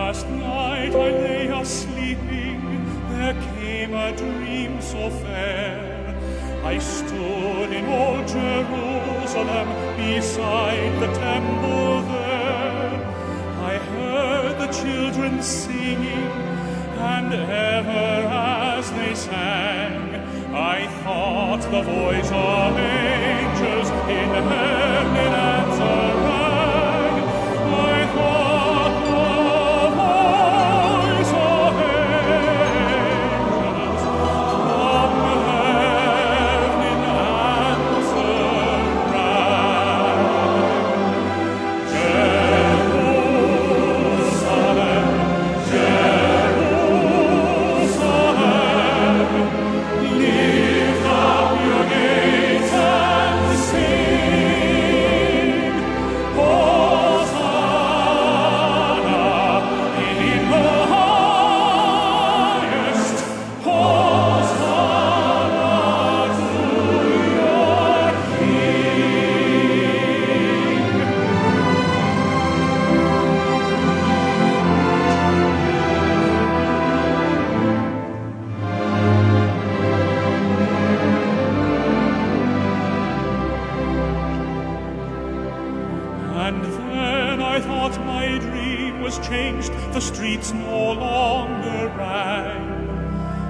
Last night I lay a-sleeping, there came a dream so fair. I stood in old Jerusalem, beside the temple there. I heard the children singing, and ever as they sang, I thought the voice of angels in heaven answer rang. I thought the voice of angels from heaven in answer rang. Jerusalem, Jerusalem, lift up your gates and sing. Hosanna in the highest. Hosanna to your King. And then I thought my dream was changed, the streets no longer rang.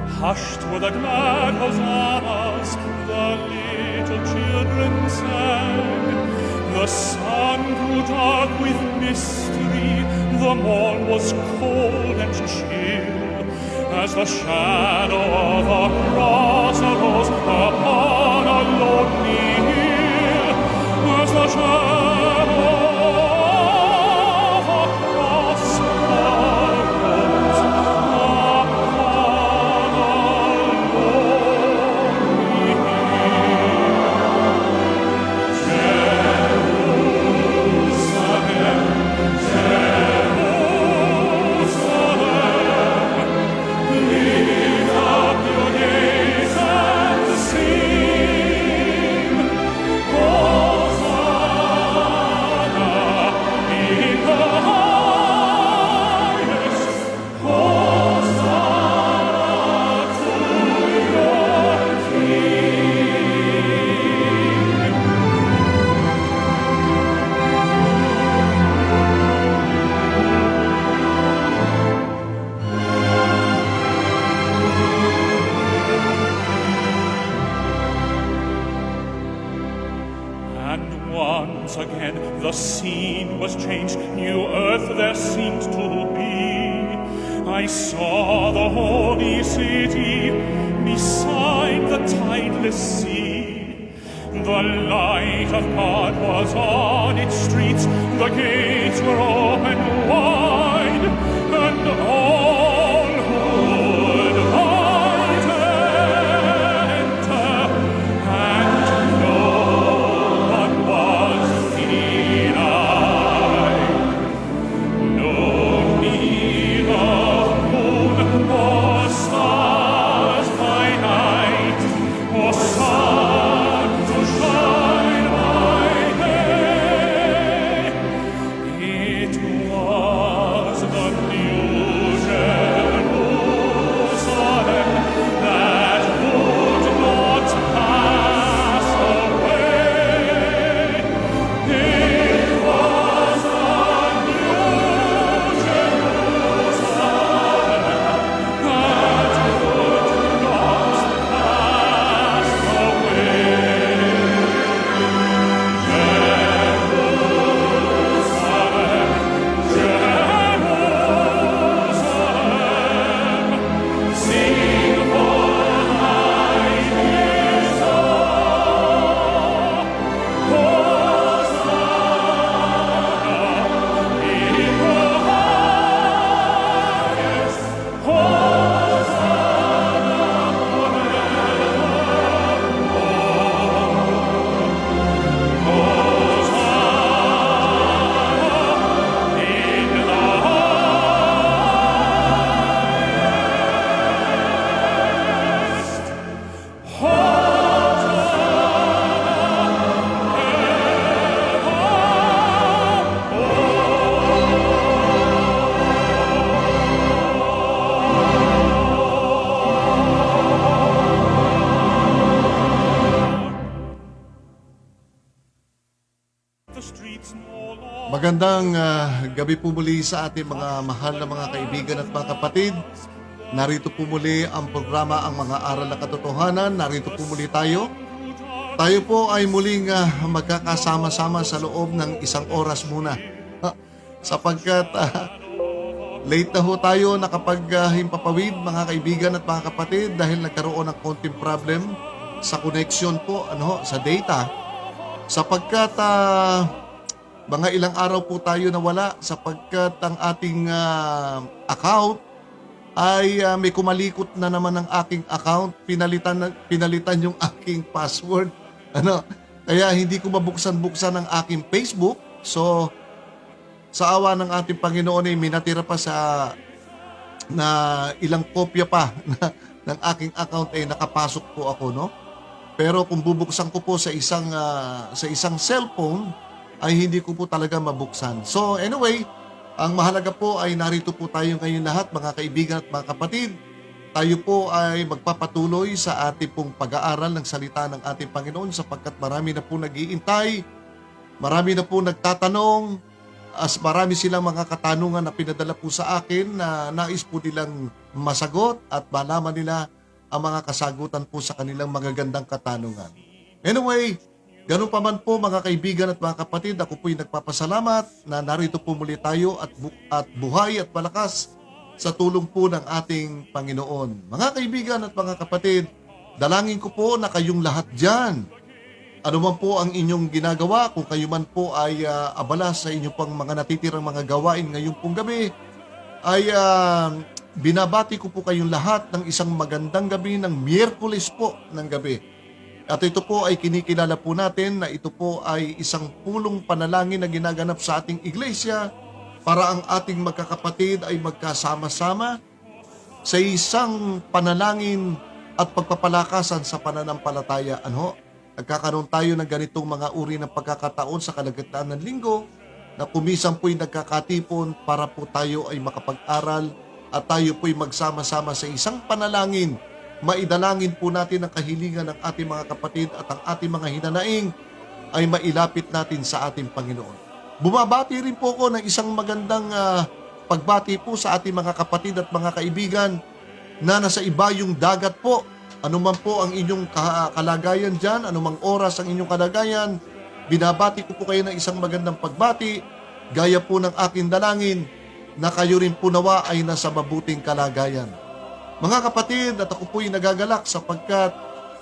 Hushed were the glad hosannas, the little children sang. The sun grew dark with mystery, the morn was cold and chill, as the shadow of a cross arose upon a lonely hill. As the shadow of a cross arose upon a lonely hill. Jerusalem, Jerusalem, lift up your gates and sing. Hosanna in the highest. Hosanna to your King. And once again the scene was changed, new earth there seemed to be. I saw the holy city beside the tideless sea. The light of God was on its streets, the gates were open wide, and all who would might enter, and no one was denied. No need of moon or stars by night, or sun to shine by day. It Magandang gabi po muli sa ating mga mahal na mga kaibigan at mga kapatid. Narito po muli ang programa Ang Mga Aral na Katotohanan. Narito po muli tayo. Tayo po ay muling magkakasama-sama sa loob ng isang oras muna. Sapagkat late na ho tayo nakapaghimpapawid mga kaibigan at mga kapatid dahil nagkaroon ng konting problem sa connection po sa data. Sapagkat mga ilang araw po tayo nawala sapagkat ang ating account ay may kumalikot na naman ng aking account. Pinalitan yung aking password. Kaya hindi ko mabuksan-buksan ang aking Facebook. So, sa awa ng ating Panginoon ay minatira pa na ilang kopya pa ng aking account ay nakapasok po ako, no? Pero kung bubuksan ko po sa isang cellphone, ay hindi ko po talaga mabuksan. So anyway, ang mahalaga po ay narito po tayo ngayon lahat mga kaibigan at mga kapatid. Tayo po ay magpapatuloy sa ating pong pag-aaral ng salita ng ating Panginoon sapagkat marami na po nag-iintay, marami na po nagtatanong, marami silang mga katanungan na pinadala po sa akin na nais po nilang masagot at malaman nila ang mga kasagutan po sa kanilang magagandang katanungan. Anyway, ganun pa man po mga kaibigan at mga kapatid, ako po'y nagpapasalamat na narito po muli tayo at buhay at malakas sa tulong po ng ating Panginoon. Mga kaibigan at mga kapatid, dalangin ko po na kayong lahat dyan, ano man po ang inyong ginagawa, kung kayo man po ay abala sa inyong pang mga natitirang mga gawain ngayong pong gabi, ay binabati ko po kayong lahat ng isang magandang gabi ng Miyerkules po ng gabi. At ito po ay kinikilala po natin na ito po ay isang pulong panalangin na ginaganap sa ating iglesia para ang ating magkakapatid ay magkasama-sama sa isang panalangin at pagpapalakasan sa pananampalataya. Nagkakaroon tayo ng ganitong mga uri ng pagkakataon sa kalagitnaan ng linggo na kumisan po'y nagkakatipon para po tayo ay makapag-aral at tayo po'y magsama-sama sa isang panalangin. Maidalangin po natin ang kahilingan ng ating mga kapatid at ang ating mga hinanaing ay mailapit natin sa ating Panginoon. Bumabati rin po ako ng isang magandang pagbati po sa ating mga kapatid at mga kaibigan na nasa ibayong dagat po. Ano man po ang inyong kalagayan dyan, anumang oras ang inyong kalagayan, binabati ko po kayo ng isang magandang pagbati, gaya po ng aking dalangin na kayo rin po nawa ay nasa mabuting kalagayan. Mga kapatid, at ako po'y nagagalak sapagkat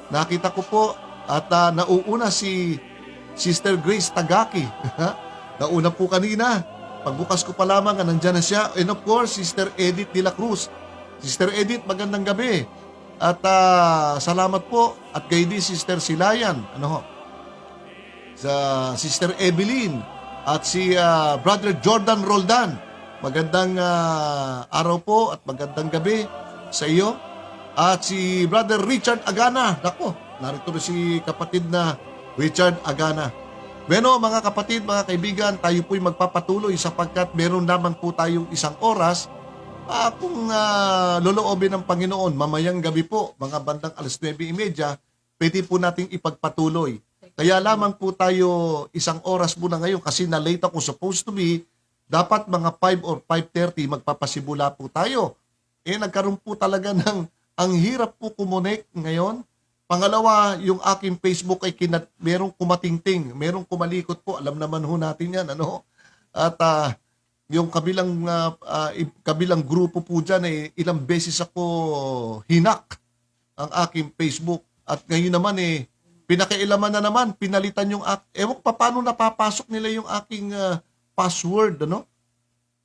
nakita ko po at nauuna si Sister Grace Tagaki. Nauna po kanina. Pagbukas ko pa lamang, nandyan na siya. And of course, Sister Edith de la Cruz. Sister Edith, magandang gabi. At salamat po. At kay di Sister Silayan. Sa Sister Evelyn. At si Brother Jordan Roldan. Magandang araw po at magandang gabi sa iyo. At si Brother Richard Agana. Nako, narito na si kapatid na Richard Agana. Bueno, mga kapatid, mga kaibigan, tayo po'y magpapatuloy sapagkat meron naman po tayong isang oras kung loloobin ng Panginoon. Mamayang gabi po, mga bandang 9:30, pwede po nating ipagpatuloy. Kaya lamang po tayo isang oras muna ngayon kasi na-late ako supposed to be. Dapat mga 5 or 5:30 magpapasimula po tayo. Nagkaroon po talaga ng ang hirap po kumonek ngayon. Pangalawa, yung aking Facebook ay merong kumatingting, merong kumalikot po. Alam naman ho natin yan, At yung kabilang grupo po dyan, ilang beses ako hinak ang aking Facebook. At ngayon naman, pinakailaman na naman, pinalitan yung, ewan pa paano napapasok nila yung aking password,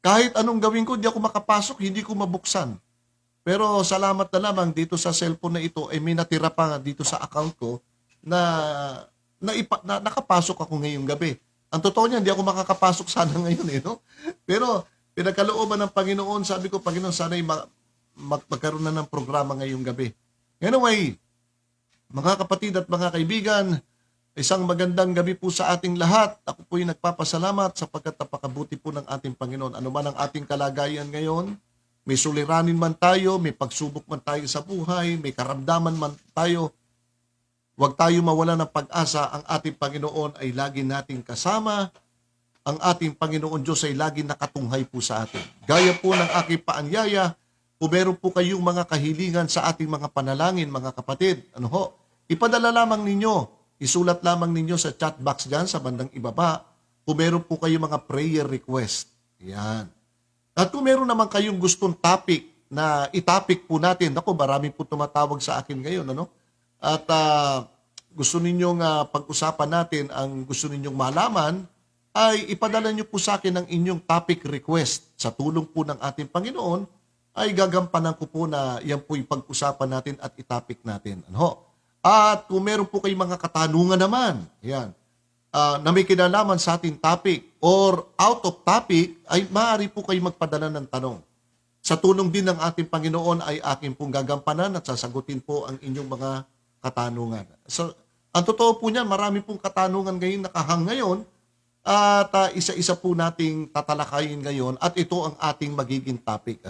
Kahit anong gawin ko, hindi ako makapasok, hindi ko mabuksan. Pero salamat na lamang dito sa cellphone na ito, may natira pa dito sa account ko na nakapasok ako ngayong gabi. Ang totoo niya, hindi ako makakapasok sana ngayon, Pero pinagkalooban ng Panginoon, sabi ko, Panginoon, sana'y magkaroon na ng programa ngayong gabi. Anyway, mga kapatid at mga kaibigan, isang magandang gabi po sa ating lahat. Ako po'y nagpapasalamat sapagkat napakabuti po ng ating Panginoon. Ano man ang ating kalagayan ngayon, may suliranin man tayo, may pagsubok man tayo sa buhay, may karamdaman man tayo, huwag tayo mawala ng pag-asa. Ang ating Panginoon ay lagi nating kasama ang ating Panginoon Diyos ay lagi nakatunghay po sa atin. Gaya po ng aking paanyaya, kung meron po kayong mga kahilingan sa ating mga panalangin, mga kapatid, ipadala lamang ninyo, isulat lamang ninyo sa chat box dyan sa bandang ibaba, kung meron po kayong mga prayer request. Yan. At kung meron naman kayong gustong topic na itapik po natin, marami po tumatawag sa akin ngayon, At gusto ninyong pag-usapan natin, ang gusto ninyong malaman, ay ipadala nyo po sa akin ang inyong topic request. Sa tulong po ng ating Panginoon, ay gagampanan ko po na yan po yung pag-usapan natin at itapik natin. At kung meron po kayong mga katanungan naman, yan, na may kinalaman sa ating topic or out of topic, ay maaari po kayo magpadala ng tanong. Sa tulong din ng ating Panginoon ay akin pong gagampanan at sasagutin po ang inyong mga katanungan. So, ang totoo po niyan, marami pong katanungan ngayon nakahang ngayon at isa-isa po nating tatalakayin ngayon at ito ang ating magiging topic.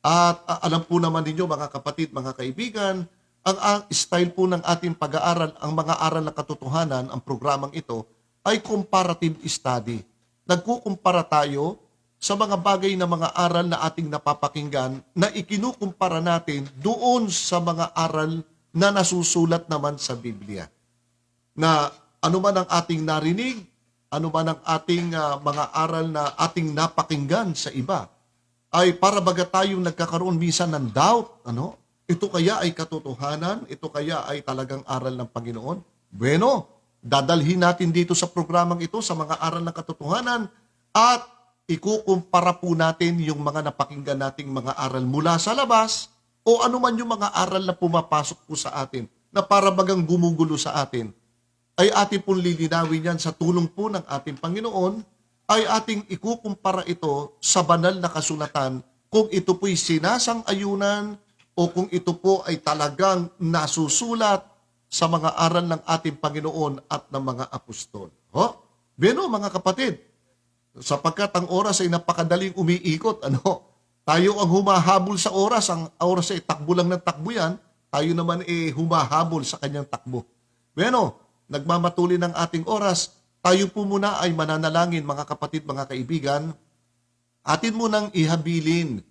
At alam po naman ninyo mga kapatid, mga kaibigan, ang style po ng ating pag-aaral, ang mga aral na katotohanan, ang programang ito ay comparative study. Nagkukumpara tayo sa mga bagay na mga aral na ating napapakinggan na ikinukumpara natin doon sa mga aral na nasusulat naman sa Biblia. Na ano man ang ating narinig, ano man ang ating mga aral na ating napakinggan sa iba, ay para baga tayong nagkakaroon minsan ng doubt, ito kaya ay katotohanan? Ito kaya ay talagang aral ng Panginoon? Bueno, dadalhin natin dito sa programang ito sa mga aral ng katotohanan at ikukumpara po natin yung mga napakinggan nating mga aral mula sa labas o ano man yung mga aral na pumapasok po sa atin na para bagang gumugulo sa atin, ay ating pong lilinawin yan sa tulong po ng ating Panginoon, ay ating ikukumpara ito sa banal na kasulatan kung ito po'y sinasang-ayunan o kung ito po ay talagang nasusulat sa mga aral ng ating Panginoon at ng mga apostol. Beno mga kapatid, sapagkat ang oras ay napakadaling umiikot, tayo ang humahabol sa oras, ang oras ay takbo lang ng takbo yan, tayo naman humahabol sa kanyang takbo. Beno, nagmamatuli ng ating oras, tayo po muna ay mananalangin mga kapatid, mga kaibigan. Atin munang ihabilin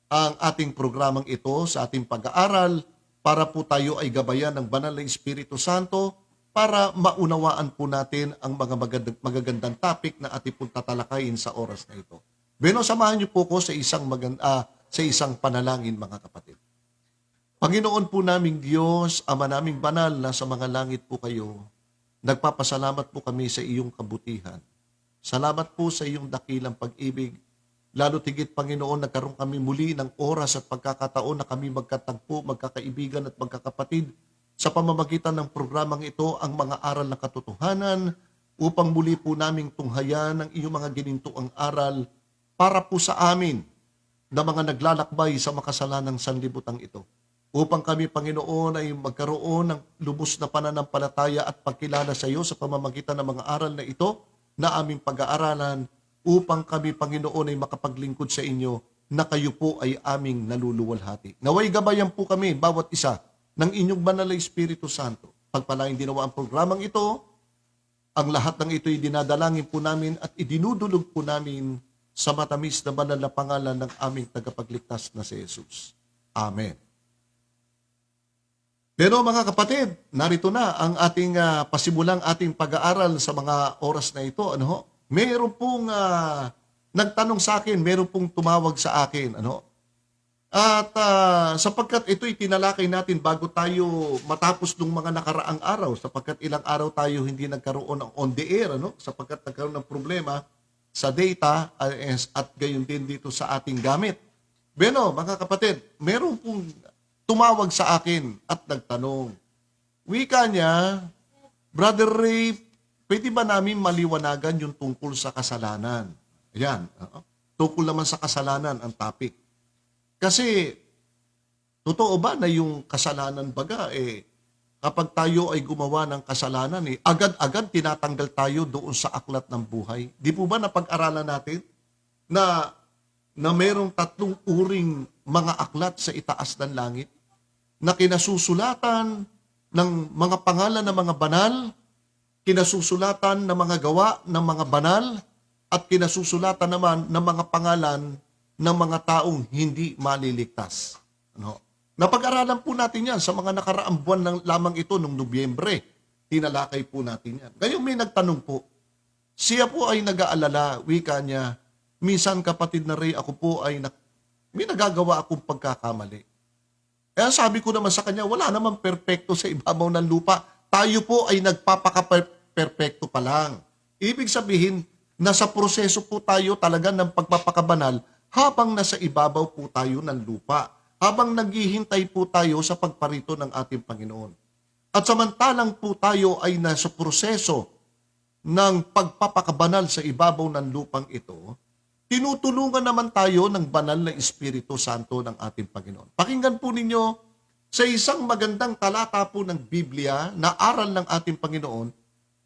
ang ating programang ito sa ating pag-aaral para po tayo ay gabayan ng banal na Espiritu Santo para maunawaan po natin ang mga magagandang topic na ating pong tatalakayin sa oras na ito. Beno, samahan niyo po ko sa isang panalangin mga kapatid. Panginoon po naming Diyos, Ama naming banal na sa mga langit po kayo, nagpapasalamat po kami sa iyong kabutihan. Salamat po sa iyong dakilang pag-ibig. Lalo tigit, Panginoon, nagkaroon kami muli ng oras at pagkakataon na kami magkatagpo, magkakaibigan at magkakapatid sa pamamagitan ng programang ito ang mga aral na katotohanan upang muli po naming tunghayan ang iyong mga ginintuang aral para po sa amin na mga naglalakbay sa makasalanang sanlibutan ito. Upang kami, Panginoon, ay magkaroon ng lubos na pananampalataya at pagkilala sa iyo sa pamamagitan ng mga aral na ito na aming pag-aaralan upang kami, Panginoon, ay makapaglingkod sa inyo na kayo po ay aming naluluwalhati. Naway gabayan po kami, bawat isa, ng inyong banal na Espiritu Santo. Pagpalain dinawa ang programang ito, ang lahat ng ito ay dinadalangin po namin at idinudulog po namin sa matamis na banal na pangalan ng aming tagapagligtas na si Jesus. Amen. Pero mga kapatid, narito na ang ating pasimulang ating pag-aaral sa mga oras na ito. Meron pong nagtanong sa akin, meron pong tumawag sa akin. At sapagkat ito'y tinalakay natin bago tayo matapos ng mga nakaraang araw, sapagkat ilang araw tayo hindi nagkaroon ng on the air, sapagkat nagkaroon ng problema sa data at gayon din dito sa ating gamit. Beno, mga kapatid, meron pong tumawag sa akin at nagtanong. Wika niya, Brother Ray, pwede ba namin maliwanagan yung tungkol sa kasalanan? Ayan, tungkol naman sa kasalanan ang topic. Kasi, totoo ba na yung kasalanan baga, kapag tayo ay gumawa ng kasalanan, agad-agad tinatanggal tayo doon sa aklat ng buhay? Di po ba napag-aralan natin na mayroong 3 uring mga aklat sa itaas ng langit na kinasusulatan ng mga pangalan ng mga banal, kinasusulatan ng mga gawa ng mga banal, at kinasusulatan naman ng mga pangalan ng mga taong hindi maliligtas. Ano? Napag-aralan po natin yan sa mga nakaraang buwan lamang ito noong Nobyembre. Tinalakay po natin yan. Ngayon may nagtanong po, siya po ay nag-aalala, wika niya, minsan kapatid na Ray, ako po ay may nagagawa akong pagkakamali. Kaya sabi ko naman sa kanya, wala naman perpekto sa ibabaw ng lupa. Tayo po ay nagpapaka-perpekto pa lang. Ibig sabihin, nasa proseso po tayo talaga ng pagpapakabanal habang nasa ibabaw po tayo ng lupa. Habang naghihintay po tayo sa pagparito ng ating Panginoon. At samantalang po tayo ay nasa proseso ng pagpapakabanal sa ibabaw ng lupang ito, tinutulungan naman tayo ng banal na Espiritu Santo ng ating Panginoon. Pakinggan po ninyo sa isang magandang talata po ng Biblia na aral ng ating Panginoon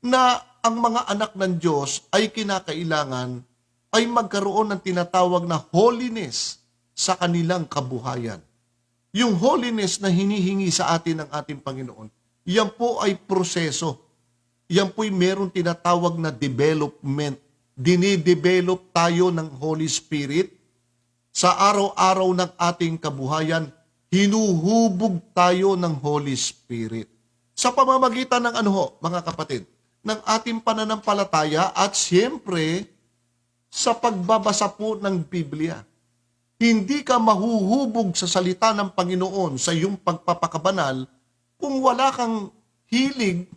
na ang mga anak ng Diyos ay kinakailangan ay magkaroon ng tinatawag na holiness sa kanilang kabuhayan. Yung holiness na hinihingi sa atin ng ating Panginoon, yan po ay proseso. Yan po'y meron tinatawag na development. Dinidevelop tayo ng Holy Spirit sa araw-araw ng ating kabuhayan. Hinuhubog tayo ng Holy Spirit. Sa pamamagitan ng mga kapatid, ng ating pananampalataya at siyempre sa pagbabasa po ng Biblia. Hindi ka mahuhubog sa salita ng Panginoon sa iyong pagpapakabanal kung wala kang hilig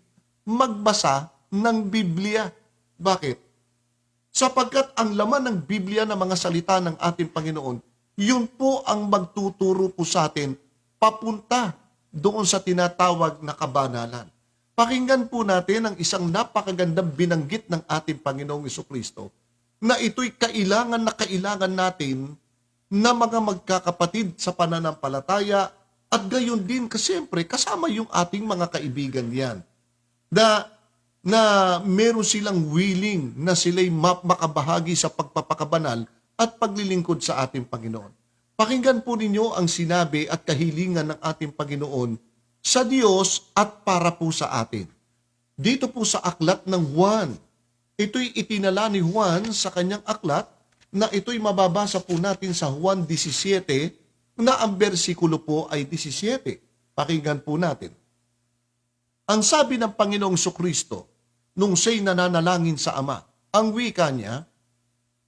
magbasa ng Biblia. Bakit? Sapagkat ang laman ng Biblia na mga salita ng ating Panginoon, yun po ang magtuturo po sa atin papunta doon sa tinatawag na kabanalan. Pakinggan po natin ang isang napakagandang binanggit ng ating Panginoong Jesucristo na ito'y kailangan natin na mga magkakapatid sa pananampalataya at gayon din siyempre kasama yung ating mga kaibigan yan. Na meron silang willing na sila'y makabahagi sa pagpapakabanal at paglilingkod sa ating Panginoon. Pakinggan po ninyo ang sinabi at kahilingan ng ating Panginoon sa Diyos at para po sa atin. Dito po sa aklat ng Juan, ito'y itinala ni Juan sa kanyang aklat na ito'y mababasa po natin sa Juan 17 na ang bersikulo po ay 17. Pakinggan po natin. Ang sabi ng Panginoong Jesucristo, nung siya'y nananalangin sa Ama, ang wika niya,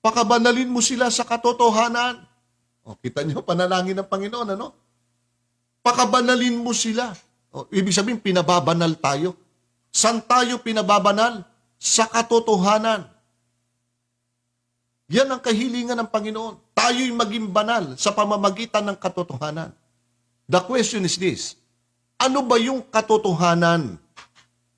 pakabanalin mo sila sa katotohanan. O, kita niyo, panalangin ng Panginoon, ano? Pakabanalin mo sila. O, ibig sabihin, pinababanal tayo. Saan tayo pinababanal? Sa katotohanan. Yan ang kahilingan ng Panginoon. Tayo'y maging banal sa pamamagitan ng katotohanan. The question is this, ano ba yung katotohanan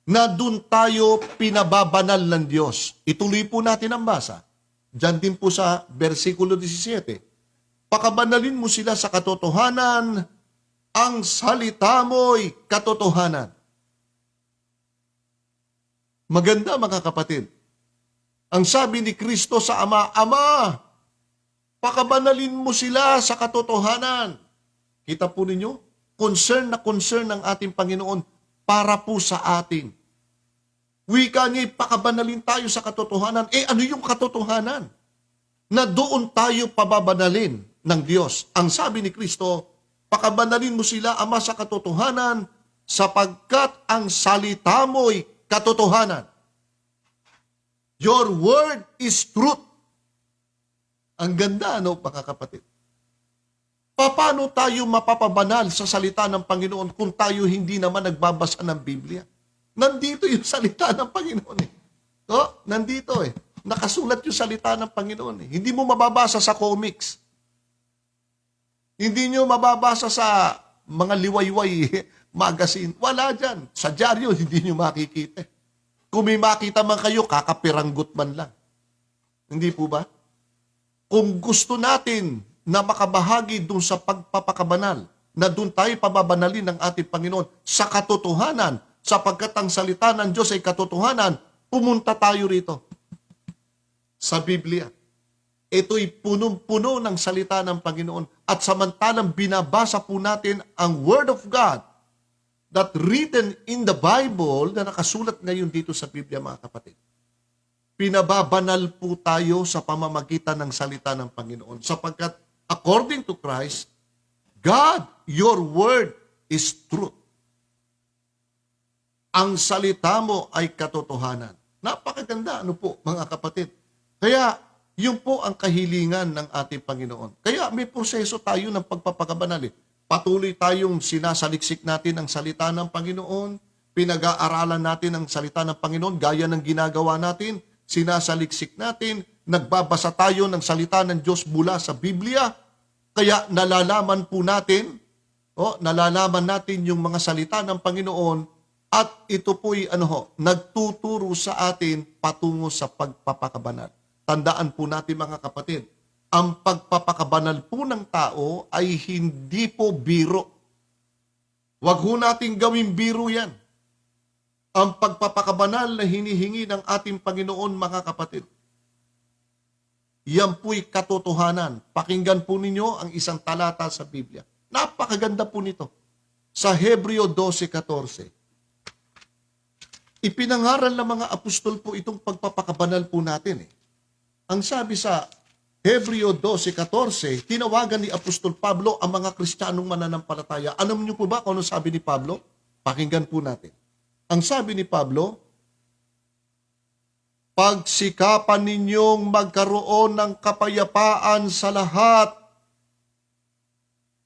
na dun tayo pinababanal ng Diyos? Ituloy po natin ang basa. Diyan din po sa versikulo 17. Pakabanalin mo sila sa katotohanan, ang salita mo'y katotohanan. Maganda mga kapatid. Ang sabi ni Kristo sa Ama, Ama, pakabanalin mo sila sa katotohanan. Kita po ninyo, concern ng ating Panginoon para po sa atin. Wika niya, pakabanalin tayo sa katotohanan. Ano yung katotohanan? Na doon tayo pababanalin ng Diyos. Ang sabi ni Kristo, pakabanalin mo sila, Ama, sa katotohanan, sapagkat ang salita mo'y katotohanan. Your word is truth. Ang ganda, mga kapatid? Paano tayo mapapabanal sa salita ng Panginoon kung tayo hindi naman nagbabasa ng Biblia? Nandito yung salita ng Panginoon eh. Nandito eh. Nakasulat yung salita ng Panginoon eh. Hindi mo mababasa sa comics. Hindi nyo mababasa sa mga liwayway magazine. Wala dyan. Sa dyaryo, hindi nyo makikita. Kung may makita man kayo, kakapiranggot man lang. Hindi po ba? Kung gusto natin na makabahagi dun sa pagpapakabanal, na dun tayo pababanalin ng ating Panginoon sa katotohanan, sapagkat ang salita ng Diyos ay katotohanan, pumunta tayo rito sa Biblia. Ito'y punong-puno ng salita ng Panginoon at samantalang binabasa po natin ang Word of God that written in the Bible na nakasulat ngayon dito sa Biblia, mga kapatid. pinababanal po tayo sa pamamagitan ng salita ng Panginoon. Sapagkat according to Christ, God, your word is truth. Ang salita mo ay katotohanan. Napakaganda, ano po, mga kapatid. Kaya, yun po ang kahilingan ng ating Panginoon. Kaya may proseso tayo ng pagpapakabanal. Patuloy tayong sinasaliksik natin ang salita ng Panginoon, pinag-aaralan natin ang salita ng Panginoon, gaya ng ginagawa natin, sinasaliksik natin, nagbabasa tayo ng salita ng Diyos mula sa Biblia, kaya nalalaman po natin, nalalaman natin yung mga salita ng Panginoon, at ito po'y nagtuturo sa atin patungo sa pagpapakabanal. Tandaan po natin mga kapatid, ang pagpapakabanal po ng tao ay hindi po biro. Huwag ho natin gawing biro yan. Ang pagpapakabanal na hinihingi ng ating Panginoon, mga kapatid, yan po'y katotohanan. Pakinggan po ninyo ang isang talata sa Biblia. Napakaganda po nito. Sa Hebreo 12:14. Ipinangaral ng mga apostol po itong pagpapakabanal po natin. Ang sabi sa Hebreo 12:14, tinawagan ni Apostol Pablo ang mga Kristiyanong mananampalataya. Alam niyo po ba kung ano sabi ni Pablo? Pakinggan po natin. Ang sabi ni Pablo, pagsikapan ninyong magkaroon ng kapayapaan sa lahat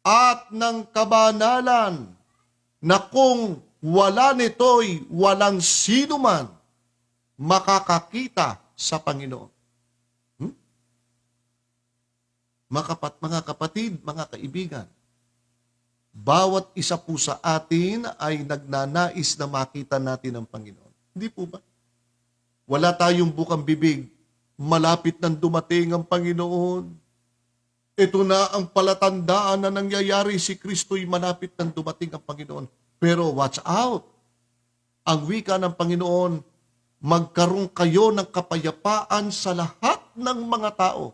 at ng kabanalan na kung wala nito'y walang sino man makakakita sa Panginoon. Mga kapatid, mga kaibigan, bawat isa po sa atin ay nagnanais na makita natin ang Panginoon. Hindi po ba? Wala tayong bukang bibig. Malapit nang dumating ang Panginoon. Ito na ang palatandaan na nangyayari, si Kristo'y malapit nang dumating ang Panginoon. Pero watch out. Ang wika ng Panginoon, magkaroon kayo ng kapayapaan sa lahat ng mga tao.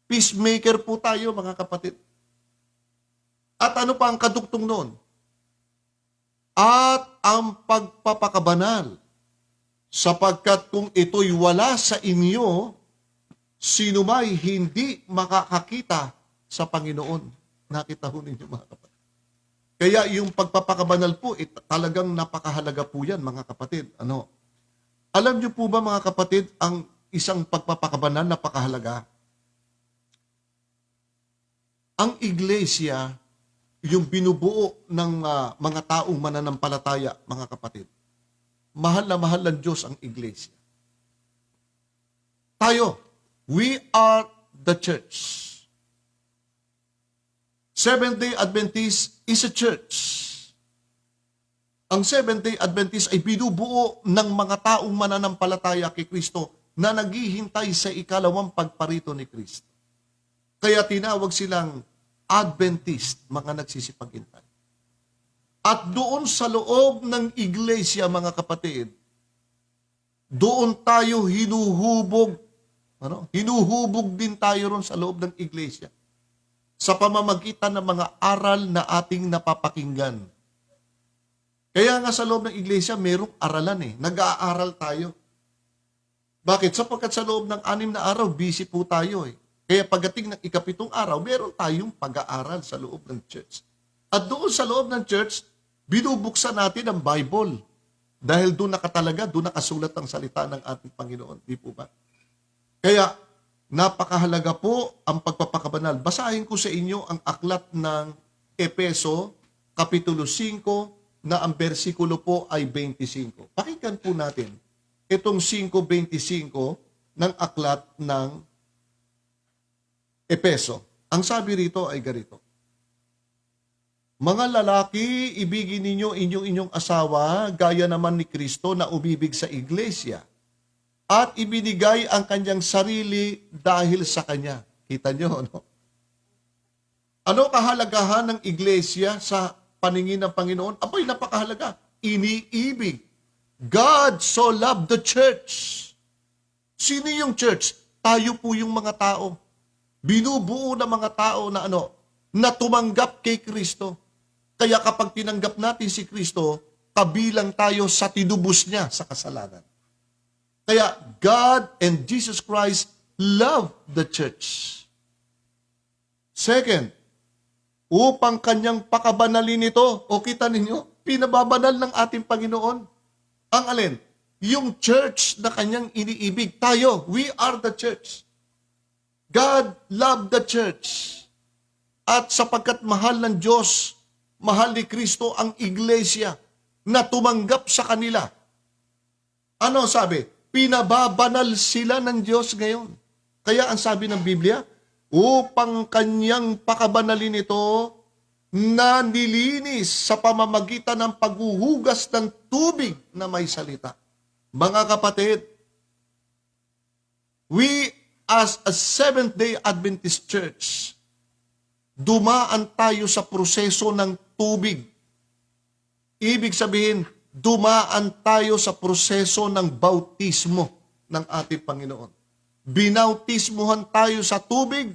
Peacemaker po tayo, mga kapatid. At ano pa ang kadugtong noon? At ang pagpapakabanal, sapagkat kung ito'y wala sa inyo, sino may hindi makakakita sa Panginoon. Nakita ho ninyo, mga kapatid. Kaya yung pagpapakabanal po, talagang napakahalaga po yan, mga kapatid. Alam niyo po ba, mga kapatid, ang isang pagpapakabanal napakahalaga? Ang iglesia, yung binubuo ng mga taong mananampalataya, mga kapatid, mahal na mahal ng Diyos ang iglesia. Tayo, we are the church. Seventh-day Adventist is a church. Ang Seventh-day Adventist ay binubuo ng mga taong mananampalataya kay Kristo na naghihintay sa ikalawang pagparito ni Kristo. Kaya tinawag silang Adventist, mga nagsisipaghintay. At doon sa loob ng iglesia, mga kapatid, doon tayo hinuhubog. Hinuhubog din tayo ron sa loob ng iglesia sa pamamagitan ng mga aral na ating napapakinggan. Kaya nga sa loob ng iglesia, merong aralan Nag-aaral tayo. Bakit? Sapagkat sa loob ng 6 na araw, busy po tayo Kaya pagdating ng 7 araw, meron tayong pag-aaral sa loob ng church. At doon sa loob ng church, binubuksan natin ang Bible. Dahil doon nakatalaga, doon nakasulat ang salita ng ating Panginoon. Di po ba? Kaya, napakahalaga po ang pagpapakabanal. Basahin ko sa inyo ang aklat ng Epeso, Kapitulo 5, na ang bersikulo po ay 25. Pakinggan po natin itong 5:25 ng aklat ng Epeso. Ang sabi rito ay ganito. Mga lalaki, ibigin ninyo inyong asawa, gaya naman ni Kristo na umibig sa iglesia, at ibinigay ang kanyang sarili dahil sa kanya. Kita nyo, Ano kahalagahan ng iglesia sa paningin ng Panginoon? Abay, napakahalaga. Iniibig. God so loved the church. Sino yung church? Tayo po yung mga tao. Binubuo ng mga tao na na tumanggap kay Kristo. Kaya kapag tinanggap natin si Kristo, kabilang tayo sa tinubos niya sa kasalanan. Kaya God and Jesus Christ love the church. Second, upang kanyang pakabanalin ito, o kita ninyo, pinababanal ng ating Panginoon. Ang alin? Yung church na kanyang iniibig. Tayo, we are the church. God loved the church. At sapagkat mahal ng Diyos, mahal ni Kristo ang iglesia na tumanggap sa kanila. Ano sabi? Pinababanal sila ng Diyos ngayon. Kaya ang sabi ng Biblia, upang kanyang pakabanalin ito na nilinis sa pamamagitan ng paghuhugas ng tubig na may salita. Mga kapatid, we as a Seventh-day Adventist Church, dumaan tayo sa proseso ng tubig. Ibig sabihin, dumaan tayo sa proseso ng bautismo ng ating Panginoon. Binautismuhan tayo sa tubig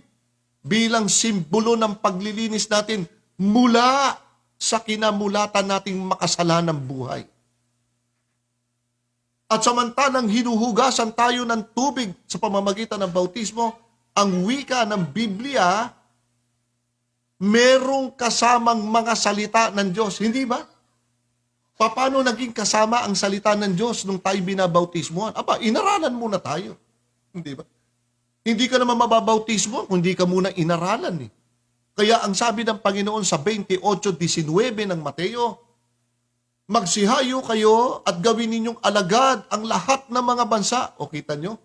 bilang simbolo ng paglilinis natin mula sa kinamulatan nating makasalanang buhay. At samantalang hinuhugasan tayo ng tubig sa pamamagitan ng bautismo, ang wika ng Biblia, merong kasamang mga salita ng Diyos. Hindi ba? Paano naging kasama ang salita ng Diyos nung tayo binabautismohan? Inaralan muna tayo. Hindi ba? Hindi ka naman mababautismo kung hindi ka muna inaralan. Kaya ang sabi ng Panginoon sa 28:19 ng Mateo, magsihayo kayo at gawin ninyong alagad ang lahat ng mga bansa. O kita nyo?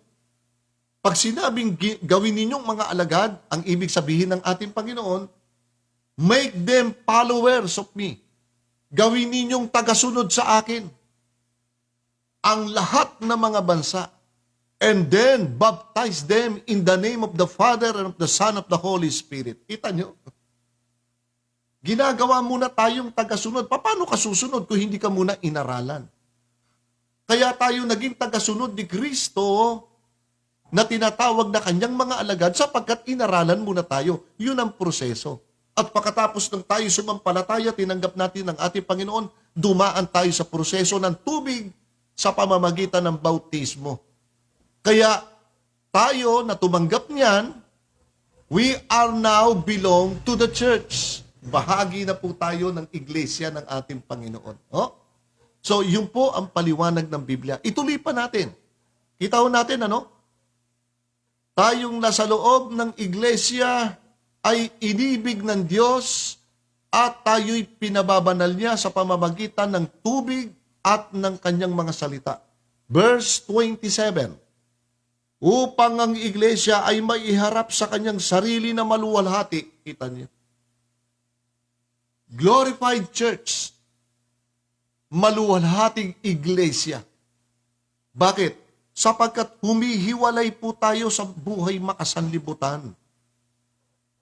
Pag sinabing gawin ninyong mga alagad, ang ibig sabihin ng ating Panginoon, make them followers of me. Gawin ninyong tagasunod sa akin ang lahat ng mga bansa. And then, baptize them in the name of the Father and of the Son of the Holy Spirit. Kita nyo? Ginagawa muna tayong tagasunod. Paano ka susunod kung hindi ka muna inaralan? Kaya tayo naging tagasunod ni Kristo na tinatawag na kanyang mga alagad sapagkat inaralan muna tayo. Yun ang proseso. At pagkatapos ng tayo sumampalataya, tinanggap natin ng ating Panginoon, dumaan tayo sa proseso ng tubig sa pamamagitan ng bautismo. Kaya tayo na tumanggap niyan, we are now belong to the church. Bahagi na po tayo ng iglesia ng ating Panginoon. Oh? So, yun po ang paliwanag ng Biblia. Ituloy pa natin. Kita ho natin, tayong nasa loob ng iglesia ay inibig ng Diyos at tayo'y pinababanal niya sa pamamagitan ng tubig at ng kanyang mga salita. Verse 27, upang ang iglesia ay maiharap sa kanyang sarili na maluwalhati. Kita niyo? Glorified church, maluwalhating iglesia. Bakit? Sapagkat humihiwalay po tayo sa buhay makasanlibutan.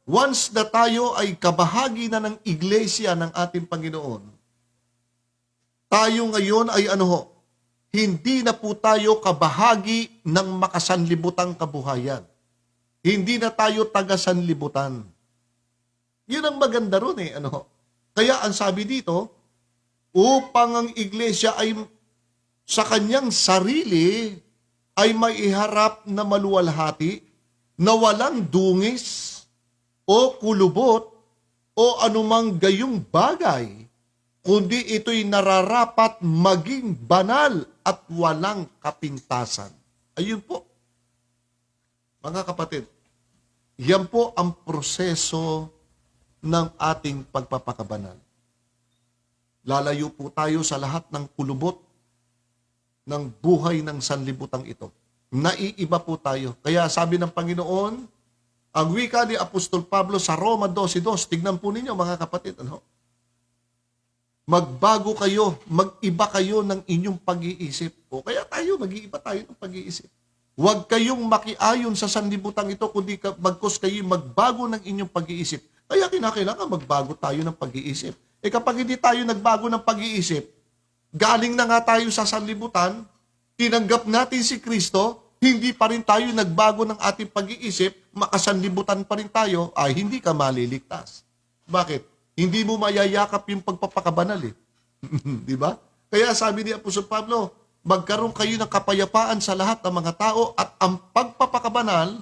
Once na tayo ay kabahagi na ng iglesia ng ating Panginoon, tayo ngayon ay hindi na po tayo kabahagi ng makasanlibutang kabuhayan. Hindi na tayo taga-sanlibutan. Yun ang maganda ron Kaya ang sabi dito, upang ang iglesia ay sa kanyang sarili ay maiharap na maluwalhati, na walang dungis o kulubot o anumang gayong bagay, kundi ito'y nararapat maging banal at walang kapintasan. Ayun po. Mga kapatid, yan po ang proseso ng ating pagpapakabanal. Lalayo po tayo sa lahat ng kulubot ng buhay ng sanlibutang ito. Naiiba po tayo. Kaya sabi ng Panginoon, ang wika ni Apostol Pablo sa Roma 12:2, tignan po ninyo mga kapatid, magbago kayo, mag-iba kayo ng inyong pag-iisip. O kaya tayo, mag-iiba tayo ng pag-iisip. Huwag kayong makiayon sa sanlibutan ito, kundi bagkus kayo magbago ng inyong pag-iisip. Kaya kinakailangan magbago tayo ng pag-iisip. Kapag hindi tayo nagbago ng pag-iisip, galing na nga tayo sa sanlibutan, tinanggap natin si Kristo, hindi pa rin tayo nagbago ng ating pag-iisip, makasanlibutan pa rin tayo, ay hindi ka maliligtas. Bakit? Hindi mo mayayakap yung pagpapakabanal Di ba? Kaya sabi ni Apostol Pablo, magkaroon kayo ng kapayapaan sa lahat ng mga tao at ang pagpapakabanal,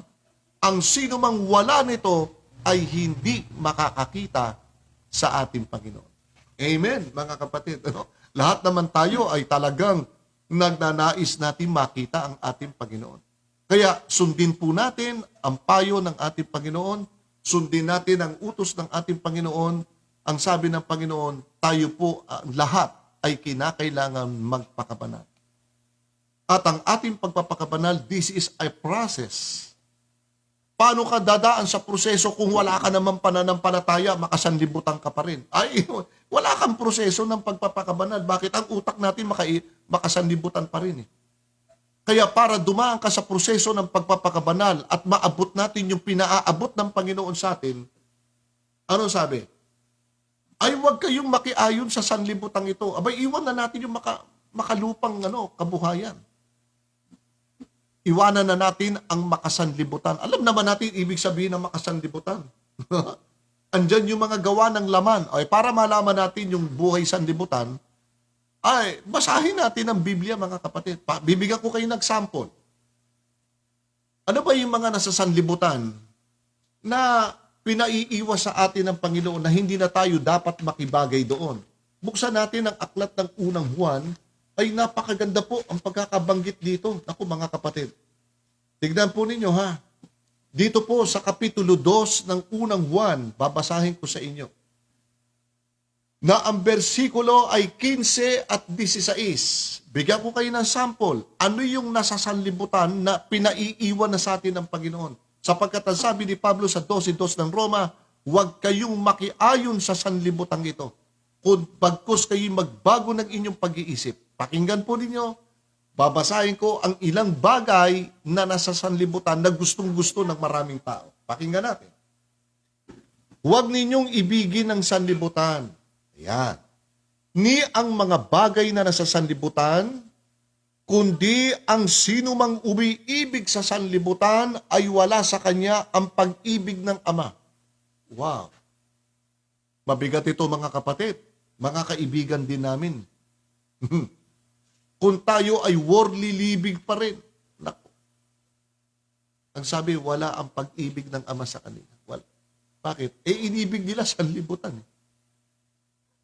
ang sino mang wala nito ay hindi makakakita sa ating Panginoon. Amen, mga kapatid. Ano? Lahat naman tayo ay talagang nagnanais natin makita ang ating Panginoon. Kaya sundin po natin ang payo ng ating Panginoon, sundin natin ang utos ng ating Panginoon. Ang sabi ng Panginoon, tayo po lahat ay kinakailangan magpakabanal. At ang ating pagpapakabanal, this is a process. Paano ka dadaan sa proseso kung wala ka naman pananampalataya, makasanlibutan ka pa rin? Ay, wala kang proseso ng pagpapakabanal. Bakit? Ang utak natin makasanlibutan pa rin. Kaya para dumaan ka sa proseso ng pagpapakabanal at maabot natin yung pinaaabot ng Panginoon sa atin, ano sabi? Ay, huwag kayong makiayon sa sanlibutan ito. Abay, iwan na natin yung makalupang kabuhayan. Iwanan na natin ang makasanlibutan. Alam naman natin ibig sabihin ng makasanlibutan. Andyan yung mga gawa ng laman. Ay, para malaman natin yung buhay sanlibutan, ay basahin natin ang Biblia, mga kapatid. Bibigyan ko kayo ng sample. Ano ba yung mga nasa sanlibutan na pinaiiwas sa atin ng Panginoon na hindi na tayo dapat makibagay doon? Buksan natin ang aklat ng unang Juan. Ay napakaganda po ang pagkakabanggit dito. Naku, mga kapatid. Tignan po ninyo ha. Dito po sa Kapitulo 2 ng unang Juan, babasahin ko sa inyo. Na ang bersikulo ay 15 at 16. Bigyan ko kayo ng sample. Ano yung nasa sanlibutan na pinaiiwan na sa atin ng Panginoon? Sapagkat ang sabi ni Pablo sa 12:2 ng Roma, huwag kayong makiayon sa sanlibutan ito. Kung pagkus kayo magbago ng inyong pag-iisip. Pakinggan po ninyo, babasahin ko ang ilang bagay na nasa sanlibutan na gustong-gusto ng maraming tao. Pakinggan natin. Huwag ninyong ibigin ang sanlibutan. Ayan. Ni ang mga bagay na nasa sanlibutan, kundi ang sino mang umiibig sa sanlibutan ay wala sa kanya ang pag-ibig ng Ama. Wow. Mabigat ito, mga kapatid. Mga kaibigan din namin. Kung tayo ay worldly living pa rin. Naku. Ang sabi, wala ang pag-ibig ng Ama sa kanila. Wala. Bakit? Inibig nila sanlibutan.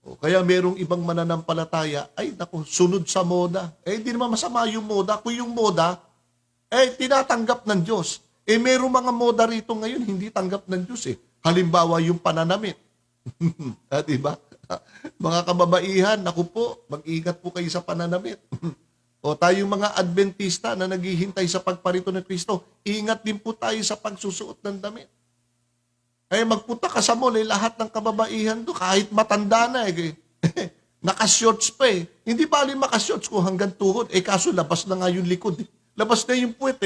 O, kaya merong ibang mananampalataya, ay naku, sunod sa moda. Hindi naman masama yung moda. Kung yung moda, tinatanggap ng Diyos. Merong mga moda rito ngayon, hindi tanggap ng Diyos Halimbawa, yung pananamit. Diba? Mga kababaihan, naku po, mag-ingat po kayo sa pananamit. O tayong mga Adventista na naghihintay sa pagparito ng Kristo, ingat din po tayo sa pagsusuot ng damit. Ay magpunta ka sa mall, lahat ng kababaihan do, kahit matanda na naka-shorts pa Hindi bali maka-shorts kung hanggang tuhod. Kaso labas na nga yung likod. Labas na yung puwet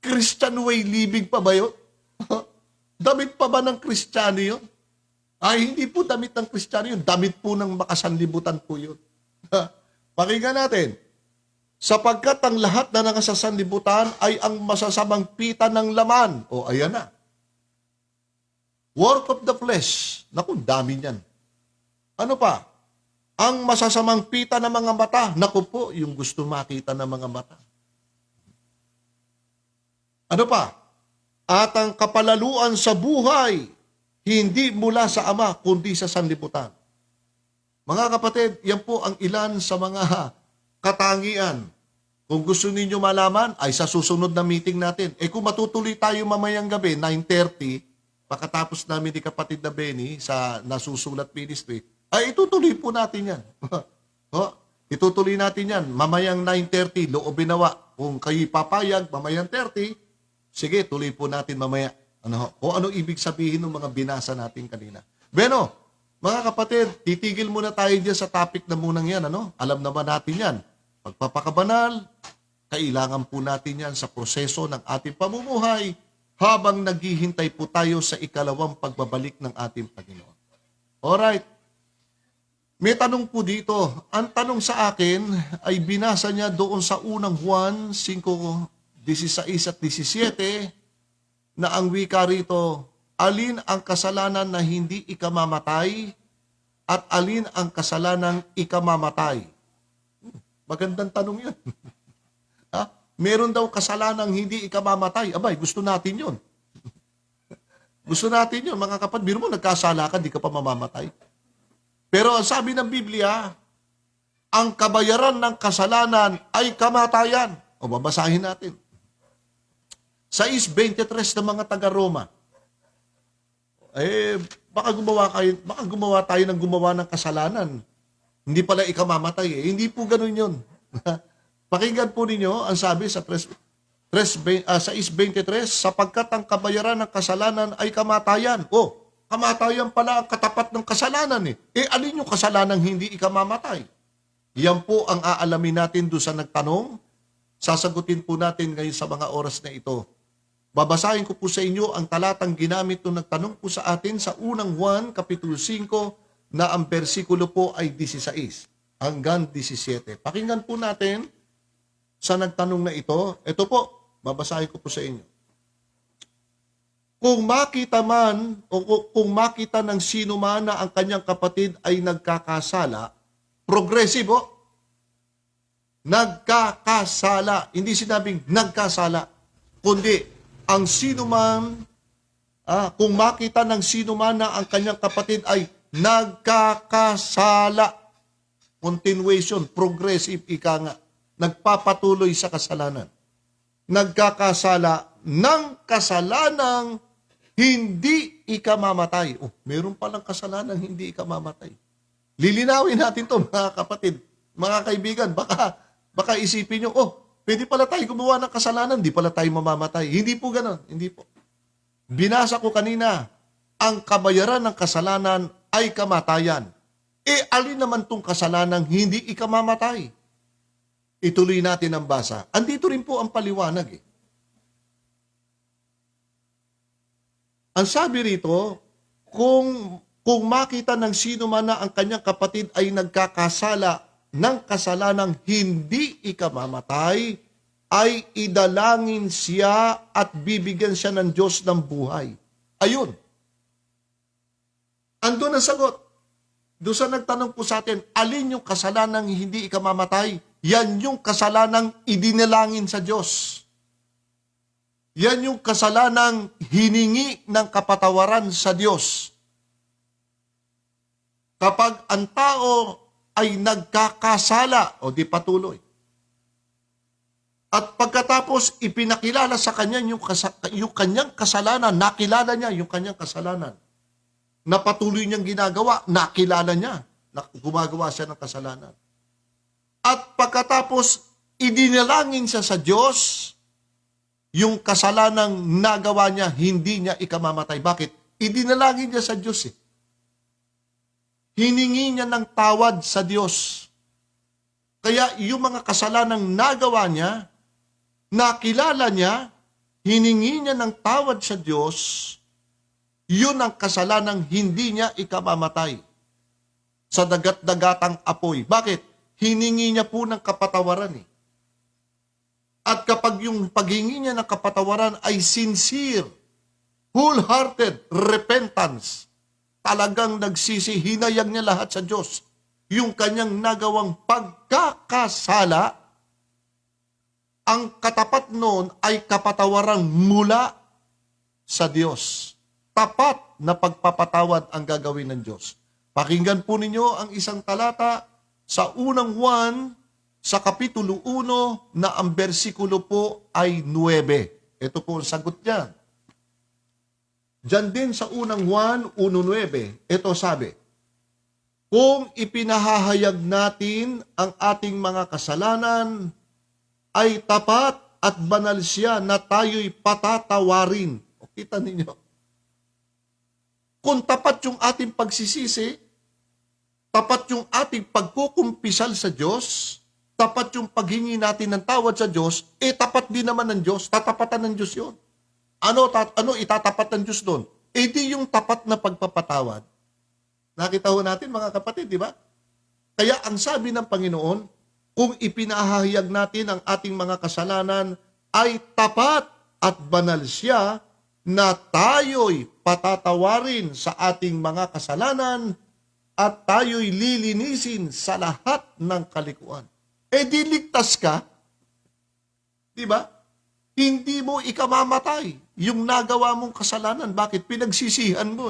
Christian way living pa ba yun? Damit pa ba ng Kristiyano yun? Ay, hindi po damit ng Kristiyano yun. Damit po ng makasanlibutan po yun. Pakinggan natin. Sapagkat ang lahat na nakasasanlibutan ay ang masasamang pita ng laman. O, ayan na. Work of the flesh. Naku, dami niyan. Ano pa? Ang masasamang pita ng mga mata. Naku po, yung gusto makita ng mga mata. Ano pa? At ang kapalaluan sa buhay, hindi mula sa Ama, kundi sa sanlibutan. Mga kapatid, yan po ang ilan sa mga katangian. Kung gusto ninyo malaman, ay sa susunod na meeting natin. Kung matutuloy tayo mamayang gabi, 9:30, pagkatapos namin ni kapatid na Benny sa Nasusulat Ministry, ay itutuloy po natin yan. Itutuloy natin yan. Mamayang 9:30, loobin nawa. Kung kayo papayag, mamayang 30, sige, tuloy po natin mamaya. Kung ano ibig sabihin ng mga binasa natin kanina. Bueno, mga kapatid, titigil muna tayo dyan sa topic na munang yan. Alam naman natin yan. Pagpapakabanal, kailangan po natin yan sa proseso ng ating pamumuhay habang naghihintay po tayo sa ikalawang pagbabalik ng ating Panginoon. Alright. May tanong po dito. Ang tanong sa akin ay binasa niya doon sa unang Juan 5:16 at 17 na ang wika rito, alin ang kasalanan na hindi ikamamatay? at alin ang kasalanang ikamamatay? Magandang tanong yun. Ha? Meron daw kasalanang hindi ikamamatay. Abay, gusto natin yun. Gusto natin yun, mga kapatid. Biro mo, nagkasala ka, di ka pa mamamatay. Pero ang sabi ng Biblia, ang kabayaran ng kasalanan ay kamatayan. O babasahin natin. 6:23 ng mga taga-Roma. Baka gumawa tayo ng gumawa ng kasalanan. Hindi pala ikamamatay eh. Hindi po ganun yun. Pakinggan po ninyo ang sabi sa 6:23, sapagkat ang kabayaran ng kasalanan ay kamatayan. Kamatayan pala ang katapat ng kasalanan eh. Alin yung kasalanang hindi ikamamatay? Yan po ang aalamin natin doon sa nagtanong. Sasagutin po natin ngayon sa mga oras na ito. Babasahin ko po sa inyo ang talatang ginamit nung nagtanong po sa atin sa unang Juan, Kapitulo 5, na ang bersikulo po ay 16 hanggang 17. Pakinggan po natin sa nagtanong na ito. Ito po, babasahin ko po sa inyo. Kung makita man o kung makita ng sino man na ang kanyang kapatid ay nagkakasala, progressive o, nagkakasala. Hindi sinabing nagkasala, kundi ang sino man, kung makita ng sino man na ang kanyang kapatid ay nagkakasala. Continuation, progressive, ika nga. Nagpapatuloy sa kasalanan. Nagkakasala ng kasalanang hindi ikamamatay. Meron palang kasalanang hindi ikamamatay. Lilinawin natin to mga kapatid, mga kaibigan. Baka isipin nyo, pwede pala tayo gumawa ng kasalanan, di pala tayo mamamatay. Hindi po ganon, hindi po. Binasa ko kanina, ang kabayaran ng kasalanan ay kamatayan. Alin naman tong kasalanang hindi ikamamatay? Ituloy natin ang basa. Andito rin po ang paliwanag eh. Ang sabi rito, kung makita ng sino man na ang kanyang kapatid ay nagkakasala ng kasalanang hindi ikamamatay, ay idalangin siya at bibigyan siya ng Diyos ng buhay. Ayun. Andun ang sagot. Doon sa nagtanong po sa atin, alin yung kasalanang hindi ikamamatay? Yan yung kasalanang idinalangin sa Diyos. Yan yung kasalanang hiningi ng kapatawaran sa Diyos. Kapag ang tao ay nagkakasala, o di patuloy. At pagkatapos ipinakilala sa kanya yung kanyang kasalanan, nakilala niya yung kanyang kasalanan. Na patuloy niyang ginagawa, nakilala niya na gumagawa siya ng kasalanan. At pagkatapos idinalangin siya sa Diyos, yung kasalanang nagawa niya, hindi niya ikamamatay. Bakit? Idinalangin niya sa Diyos eh. Hiningi niya ng tawad sa Diyos. Kaya yung mga kasalanang nagawa niya, nakilala niya, hiningi niya ng tawad sa Diyos, yun ang kasalanang hindi niya ikamamatay sa dagat-dagatang apoy. Bakit? Hiningi niya po ng kapatawaran eh. At kapag yung paghingi niya ng kapatawaran ay sincere, wholehearted repentance, talagang nagsisihinayang niya lahat sa Diyos, yung kanyang nagawang pagkakasala, ang katapat noon ay kapatawaran mula sa Diyos. Tapat na pagpapatawad ang gagawin ng Diyos. Pakinggan po ninyo ang isang talata sa unang Juan, sa Kapitulo 1, na ang bersikulo po ay 9. Ito po ang sagot niya. Diyan din sa unang Juan 1:9, ito sabi, kung ipinahahayag natin ang ating mga kasalanan, ay tapat at banal siya na tayo'y patatawarin. O, kita ninyo. Kung tapat yung ating pagsisisi, tapat yung ating pagkukumpisal sa Diyos, tapat yung paghingi natin ng tawad sa Diyos, tapat din naman ng Diyos, tatapatan ng Diyos yun. Ano itatapat ng Diyos doon? Di yung tapat na pagpapatawad. Nakita ho natin mga kapatid, di ba? Kaya ang sabi ng Panginoon, kung ipinahahayag natin ang ating mga kasalanan, ay tapat at banal siya na tayo'y patatawarin sa ating mga kasalanan at tayo'y lilinisin sa lahat ng kalikuan. Di ligtas ka, di ba? Hindi mo ikamamatay yung nagawa mong kasalanan. Bakit? Pinagsisihan mo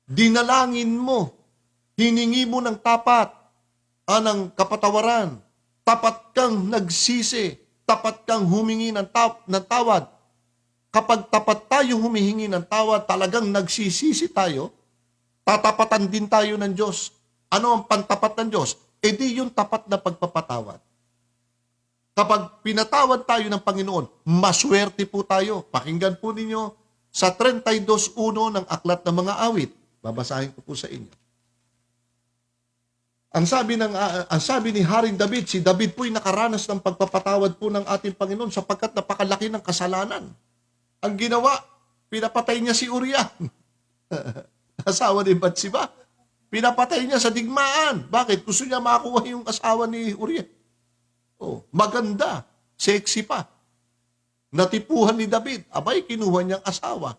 Dinalangin mo, hiningi mo ng tapat, ng kapatawaran, tapat kang nagsisi, tapat kang humingi ng tawad. Kapag tapat tayo humihingi ng tawad, talagang nagsisisi tayo, tatapatan din tayo ng Diyos. Ano ang pantapat ng Diyos? Di yung tapat na pagpapatawad. Kapag pinatawad tayo ng Panginoon, maswerte po tayo. Pakinggan po ninyo sa 32:1 ng Aklat ng Mga Awit. Babasahin ko po sa inyo. Ang sabi ni Haring David, si David po'y nakaranas ng pagpapatawad po ng ating Panginoon sapagkat napakalaki ng kasalanan. Ang ginawa, pinapatay niya si Uriah. Asawa ni Bathsheba. Pinapatay niya sa digmaan. Bakit? Gusto niya makakuha yung asawa ni Uriah. Maganda. Sexy pa. Natipuhan ni David. Abay, kinuha niyang asawa.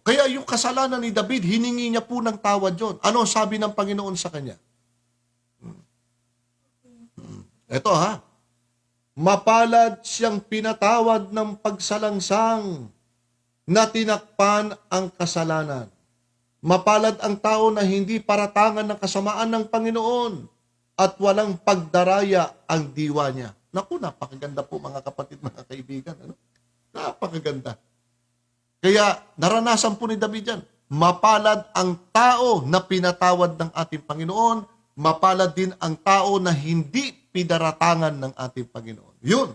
Kaya yung kasalanan ni David, hiningi niya po ng tawad yun. Ano sabi ng Panginoon sa kanya? Ito mapalad siyang pinatawad ng pagsalangsang na tinakpan ang kasalanan. Mapalad ang tao na hindi paratangan ng kasamaan ng Panginoon at walang pagdaraya ang diwa niya. Naku, napakaganda po mga kapatid, mga kaibigan. Napakaganda. Kaya naranasan po ni David yan. Mapalad ang tao na pinatawad ng ating Panginoon, mapalad din ang tao na hindi pinaratangan ng ating Panginoon. Yun.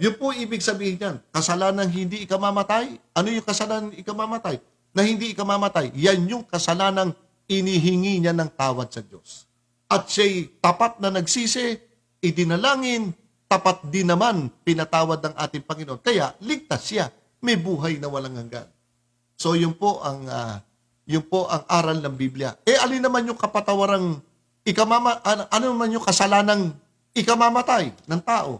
Yun po ibig sabihin yan. Kasalanang hindi ikamamatay. Ano yung kasalanang ikamamatay? Na hindi ikamamatay. Yan yung kasalanang inihingi niya ng tawad sa Diyos. At siya'y tapat na nagsisi, idinalangin, tapat din naman pinatawad ng ating Panginoon. Kaya ligtas siya. May buhay na walang hanggan. So yun po ang aral ng Biblia. Alin naman yung kapatawarang ano naman yung kasalanang ikamamatay ng tao?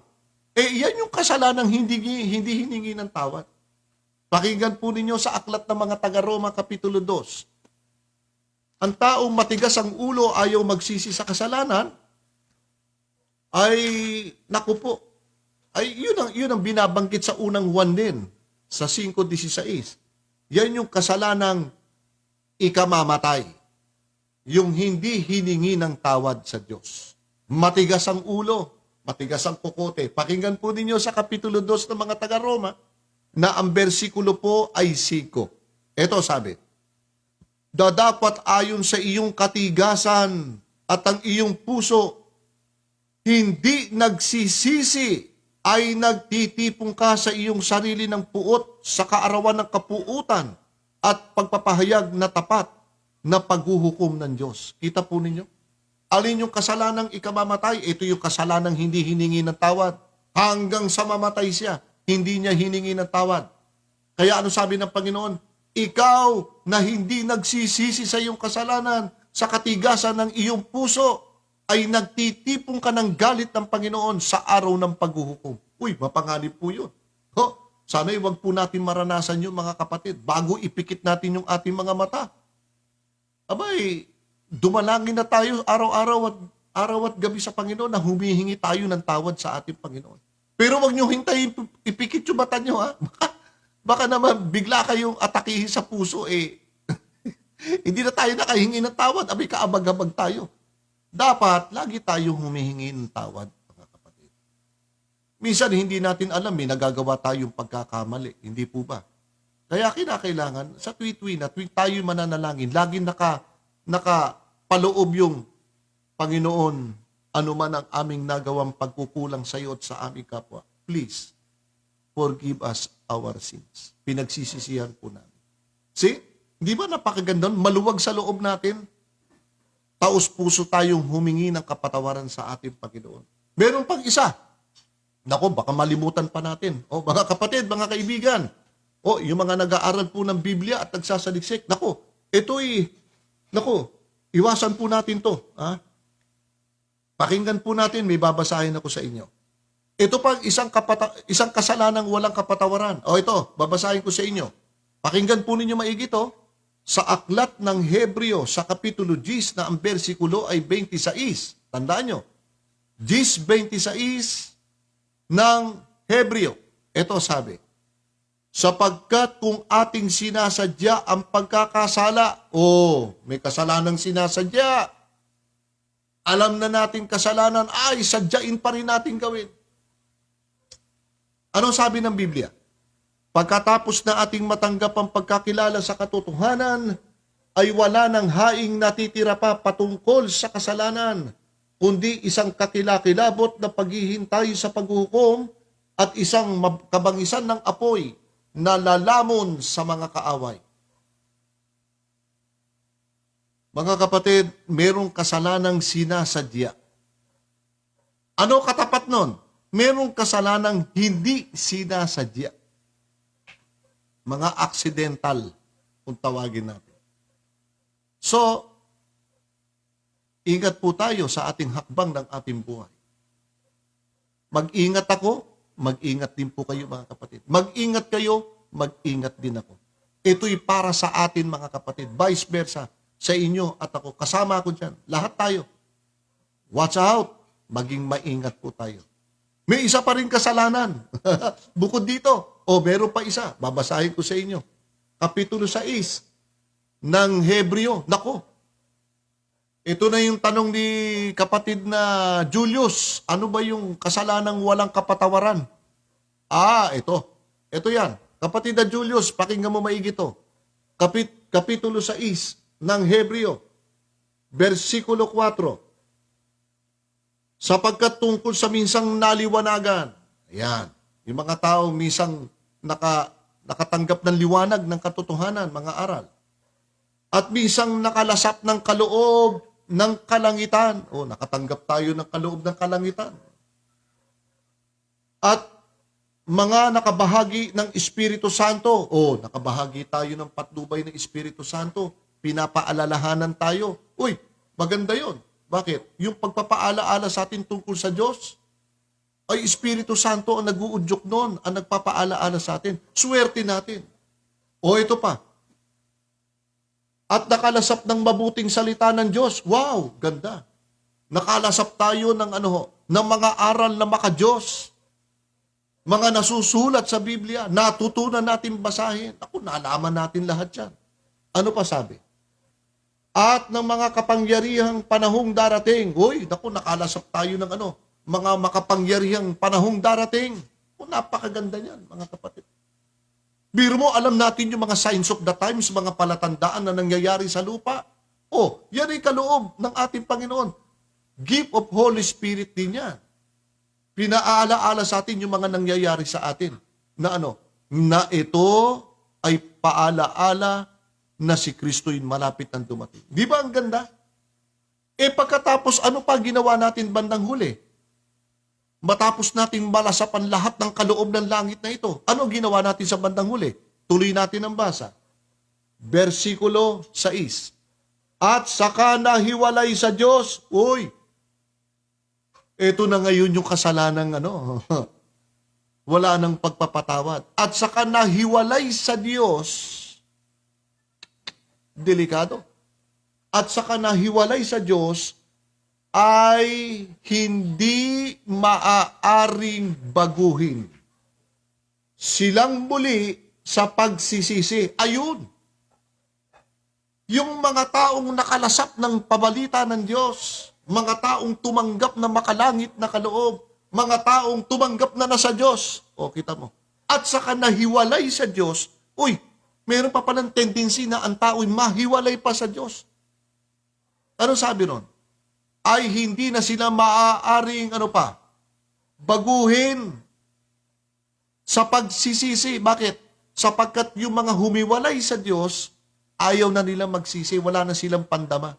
Yan yung kasalanang hindi hiningi ng tawad. Pakinggan po ninyo sa aklat ng mga taga-Roma Kapitulo 2. Ang taong matigas ang ulo ayaw magsisi sa kasalanan ay naku po. Yun ang binabanggit sa unang 1 din. Sa 5:16, yan yung kasalanang ikamamatay. Yung hindi hiningi ng tawad sa Diyos. Matigas ang ulo, matigas ang kukote. Pakinggan po ninyo sa Kapitulo 2 ng mga taga-Roma na ang bersikulo po ay 5. Ito sabi, dapat ayon sa iyong katigasan at ang iyong puso, hindi nagsisisi ay nagtitipon ka sa iyong sarili ng puot sa kaarawan ng kapuutan at pagpapahayag na tapat na paghuhukom ng Diyos. Kita po ninyo? Alin yung kasalanang ikamamatay? Ito yung kasalanang hindi hiningi ng tawad. Hanggang sa mamatay siya, hindi niya hiningi ng tawad. Kaya ano sabi ng Panginoon? Ikaw na hindi nagsisisi sa iyong kasalanan, sa katigasan ng iyong puso, ay nagtitipon ka ng galit ng Panginoon sa araw ng paghuhukom. Uy, mapanganib po yun. Sana'y wag po natin maranasan yun, mga kapatid, bago ipikit natin yung ating mga mata. Abay, dumalangin na tayo araw at gabi sa Panginoon na humihingi tayo ng tawad sa ating Panginoon. Pero wag nyo hintayin ipikit yung mata nyo, Baka naman bigla kayong atakihin sa puso, hindi na tayo nakahingi ng tawad, abay kaabag-abag tayo. Dapat, lagi tayong humihingi ng tawad, mga kapatid. Minsan, hindi natin alam, may nagagawa tayong pagkakamali. Hindi po ba? Kaya kinakailangan, sa tuwi-tuwi na, tuwing tayo mananalangin, laging nakapaloob yung Panginoon, ano man ang aming nagawang pagkukulang sa iyo at sa aming kapwa. Please, forgive us our sins. Pinagsisisihan po namin. See? Di ba napakaganda? Maluwag sa loob natin. Taos-puso tayong humingi ng kapatawaran sa ating Panginoon. Meron pang isa. Nako, baka malimutan pa natin. Mga kapatid, mga kaibigan. Yung mga nag-aaral po ng Biblia at nagsasaliksik. Nako, iwasan po natin to. Pakinggan po natin, may babasahin ako sa inyo. Ito pang isang kasalanang walang kapatawaran. Ito, babasahin ko sa inyo. Pakinggan po ninyo maigi to. sa aklat ng Hebreo sa Kapitulo 10 na ang bersikulo ay 26. Tandaan nyo, 10:26 ng Hebreo. Ito sabi, sapagkat kung ating sinasadya ang pagkakasala, may kasalanang sinasadya, alam na natin kasalanan, ay sadyain pa rin natin gawin. Anong sabi ng Biblia? Pagkatapos na ating matanggap ang pagkakilala sa katotohanan, ay wala ng haing natitira pa patungkol sa kasalanan, kundi isang kakilakilabot na paghihintay sa paghuhukom at isang kabangisan ng apoy na lalamon sa mga kaaway. Mga kapatid, merong kasalanang sinasadya. Ano katapat nun? Merong kasalanang hindi sinasadya. Mga accidental, kung tawagin natin. So, ingat po tayo sa ating hakbang ng ating buhay. Mag-ingat ako, mag-ingat din po kayo mga kapatid. Mag-ingat kayo, mag-ingat din ako. Ito'y para sa atin mga kapatid. Vice versa, sa inyo at ako. Kasama ako dyan. Lahat tayo. Watch out. Maging maingat po tayo. May isa pa rin kasalanan. Bukod dito. Meron pa isa. Babasahin ko sa inyo. Kapitulo 6 ng Hebreo. Nako. Ito na yung tanong ni kapatid na Julius. Ano ba yung kasalanang walang kapatawaran? Ito. Ito yan. Kapatid na Julius, pakinggan mo maigi to. Kapitulo 6 ng Hebreo, versikulo 4. Sapagkat tungkol sa minsang naliwanagan, ayan, yung mga tao minsang nakatanggap ng liwanag ng katotohanan, mga aral. At minsang nakalasap ng kaloob ng kalangitan. Nakatanggap tayo ng kaloob ng kalangitan. At mga nakabahagi ng Espiritu Santo. Nakabahagi tayo ng patnubay ng Espiritu Santo. Pinapaalalahanan tayo. Maganda yon. Bakit? Yung pagpapaalaala sa atin tungkol sa Diyos, ay Espiritu Santo ang nag-uudyok noon, ang nagpapaalaala sa atin. Swerte natin. Ito pa. At nakalasap ng mabuting salita ng Diyos. Wow, ganda. Nakalasap tayo ng ng mga aral na maka-Diyos. Mga nasusulat sa Biblia, natutunan natin basahin. Naalaman natin lahat yan. Ano pa sabi? At ng mga kapangyarihang panahong darating. Nakalasap tayo ng mga makapangyarihang panahong darating. Napakaganda niyan, mga kapatid. Biro mo, alam natin yung mga signs of the times, mga palatandaan na nangyayari sa lupa. Yan ay kaloob ng ating Panginoon. Gift of Holy Spirit din yan. Pinaalaala sa atin yung mga nangyayari sa atin. Na ito ay paalaala na si Kristo'y malapit nang dumating. Di ba ang ganda? Pagkatapos, ano pa ginawa natin bandang huli? Matapos nating malasapan lahat ng kaloob ng langit na ito, ano ginawa natin sa bandang huli? Tuloy natin ang basa. Versikulo 6. At saka nahiwalay sa Diyos. Ito na ngayon yung kasalanang wala nang pagpapatawad. At saka nahiwalay sa Diyos. Delikado. At saka nahiwalay sa Diyos ay hindi maaaring baguhin. Silang muli sa pagsisisi. Ayun. Yung mga taong nakalasap ng pabalita ng Diyos, mga taong tumanggap na makalangit na kaloob, mga taong tumanggap na nasa Diyos. Kita mo. At saka nahiwalay sa Diyos, meron pa palang tendency na ang tao'y mahiwalay pa sa Diyos. Ano sabi nun? Ay hindi na sila maaaring baguhin sa pagsisisi. Bakit? Sapagkat yung mga humiwalay sa Diyos, ayaw na nila magsisi, wala na silang pandama.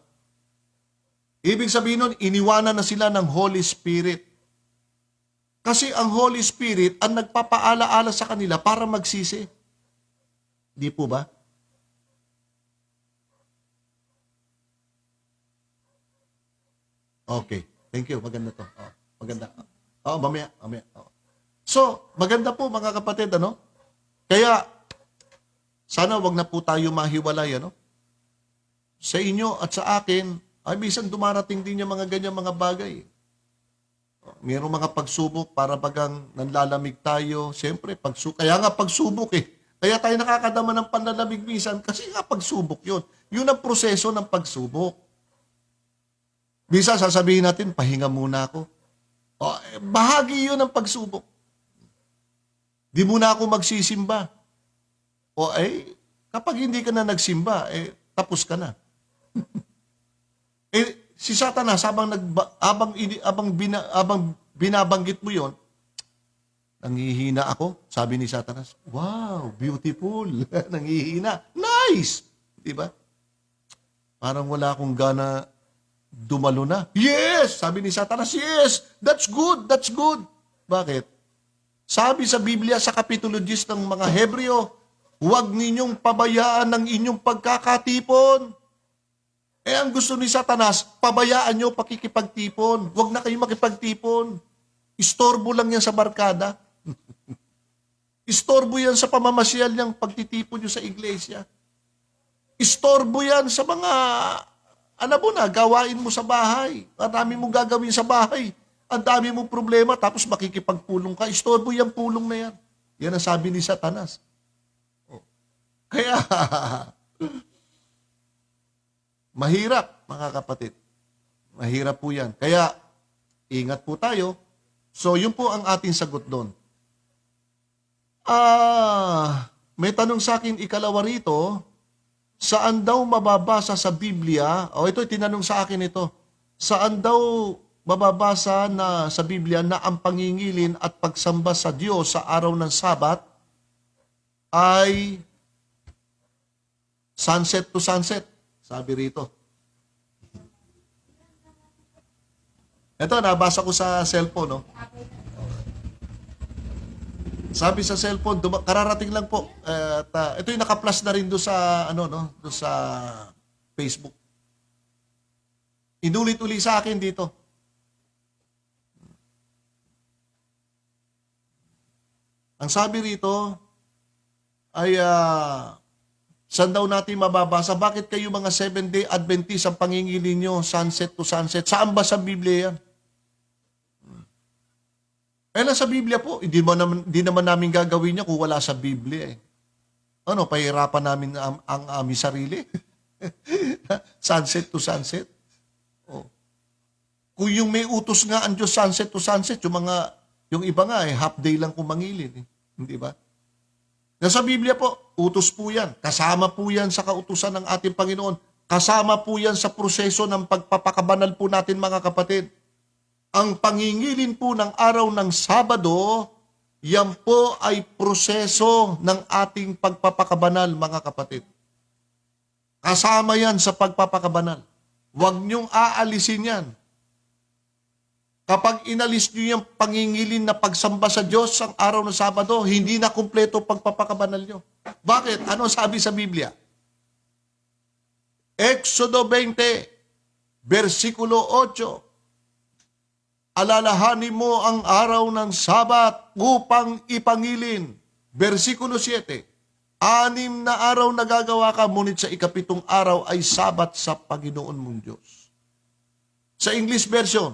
Ibig sabihin nun, iniwanan na sila ng Holy Spirit. Kasi ang Holy Spirit ang nagpapaalaala sa kanila para magsisi. Di po ba? Okay. Thank you. Maganda to. Maganda. Mamaya. So, maganda po mga kapatid, Kaya, sana wag na po tayo mahiwalay, sa inyo at sa akin, ay minsan dumarating din yung mga ganyan mga bagay. Mayroong mga pagsubok para bagang nanlalamig tayo. Siyempre, kaya nga pagsubok eh. Kaya tayo nakakadama ng panlalamig minsan kasi nga pagsubok yun. Yun ang proseso ng pagsubok. Minsan sasabihin natin, pahinga muna ako. Bahagi yun ng pagsubok. Di muna ako magsisimba. Kapag hindi ka na nagsimba, tapos ka na. Si Satanas, abang binabanggit mo yon, nanghihina ako. Sabi ni Satanas, wow, beautiful. Nanghihina. Nice! Di ba? Parang wala akong gana dumalo na. Yes! Sabi ni Satanas, yes! That's good! That's good! Bakit? Sabi sa Biblia sa Kapitulo 10 ng mga Hebreo, huwag ninyong pabayaan ng inyong pagkakatipon. Ang gusto ni Satanas, pabayaan nyo pakikipagtipon. Huwag na kayo makipagtipon. Istorbo lang yan sa barkada. Istorbo yan sa pamamasyal niyang pagtitipon nyo sa iglesia. Istorbo yan sa mga, gawain mo sa bahay. Ang dami mong gagawin sa bahay. Ang dami mong problema, tapos makikipagpulong ka. Istorbo yung pulong na yan. Yan ang sabi ni Satanas. Kaya, mahirap, mga kapatid. Mahirap po yan. Kaya, ingat po tayo. So, yun po ang ating sagot doon. May tanong sa akin ikalawa rito, saan daw mababasa sa Biblia, ito, tinanong sa akin ito, saan daw mababasa na sa Biblia na ang pangingilin at pagsamba sa Diyos sa araw ng Sabat ay sunset to sunset, sabi rito. Ito, nabasa ko sa cellphone, no? Sabi sa cellphone, kararating lang po. Ito yung naka-plus na rin doon sa, doon sa Facebook. Inulit-uli sa akin dito. Ang sabi rito ay, saan daw natin mababasa? Bakit kayo mga 7-day Adventist ang pangingilin nyo, sunset to sunset? Saan ba sa Biblia yan? Nasa Biblia po, hindi naman namin gagawin niya kung wala sa Biblia eh. Pahirapan namin ang aming sarili? Sunset to sunset? Kung yung may utos nga ang Diyos sunset to sunset, yung iba nga half day lang kumangilin eh. Hindi ba? Nasa Biblia po, utos po yan. Kasama po yan sa kautusan ng ating Panginoon. Kasama po yan sa proseso ng pagpapakabanal po natin, mga kapatid. Ang pangingilin po ng araw ng Sabado, yan po ay proseso ng ating pagpapakabanal, mga kapatid. Kasama yan sa pagpapakabanal. Huwag niyong aalisin yan. Kapag inalis niyo yung pangingilin na pagsamba sa Diyos ang araw ng Sabado, hindi na kumpleto pagpapakabanal niyo. Bakit? Ano sabi sa Biblia? Exodo 20, versikulo 8. Alalahanin mo ang araw ng Sabat upang ipangilin. Versikulo 7. 6 na araw na gagawa ka, ngunit sa ikapitong araw ay Sabat sa Panginoon mong Diyos. Sa English version,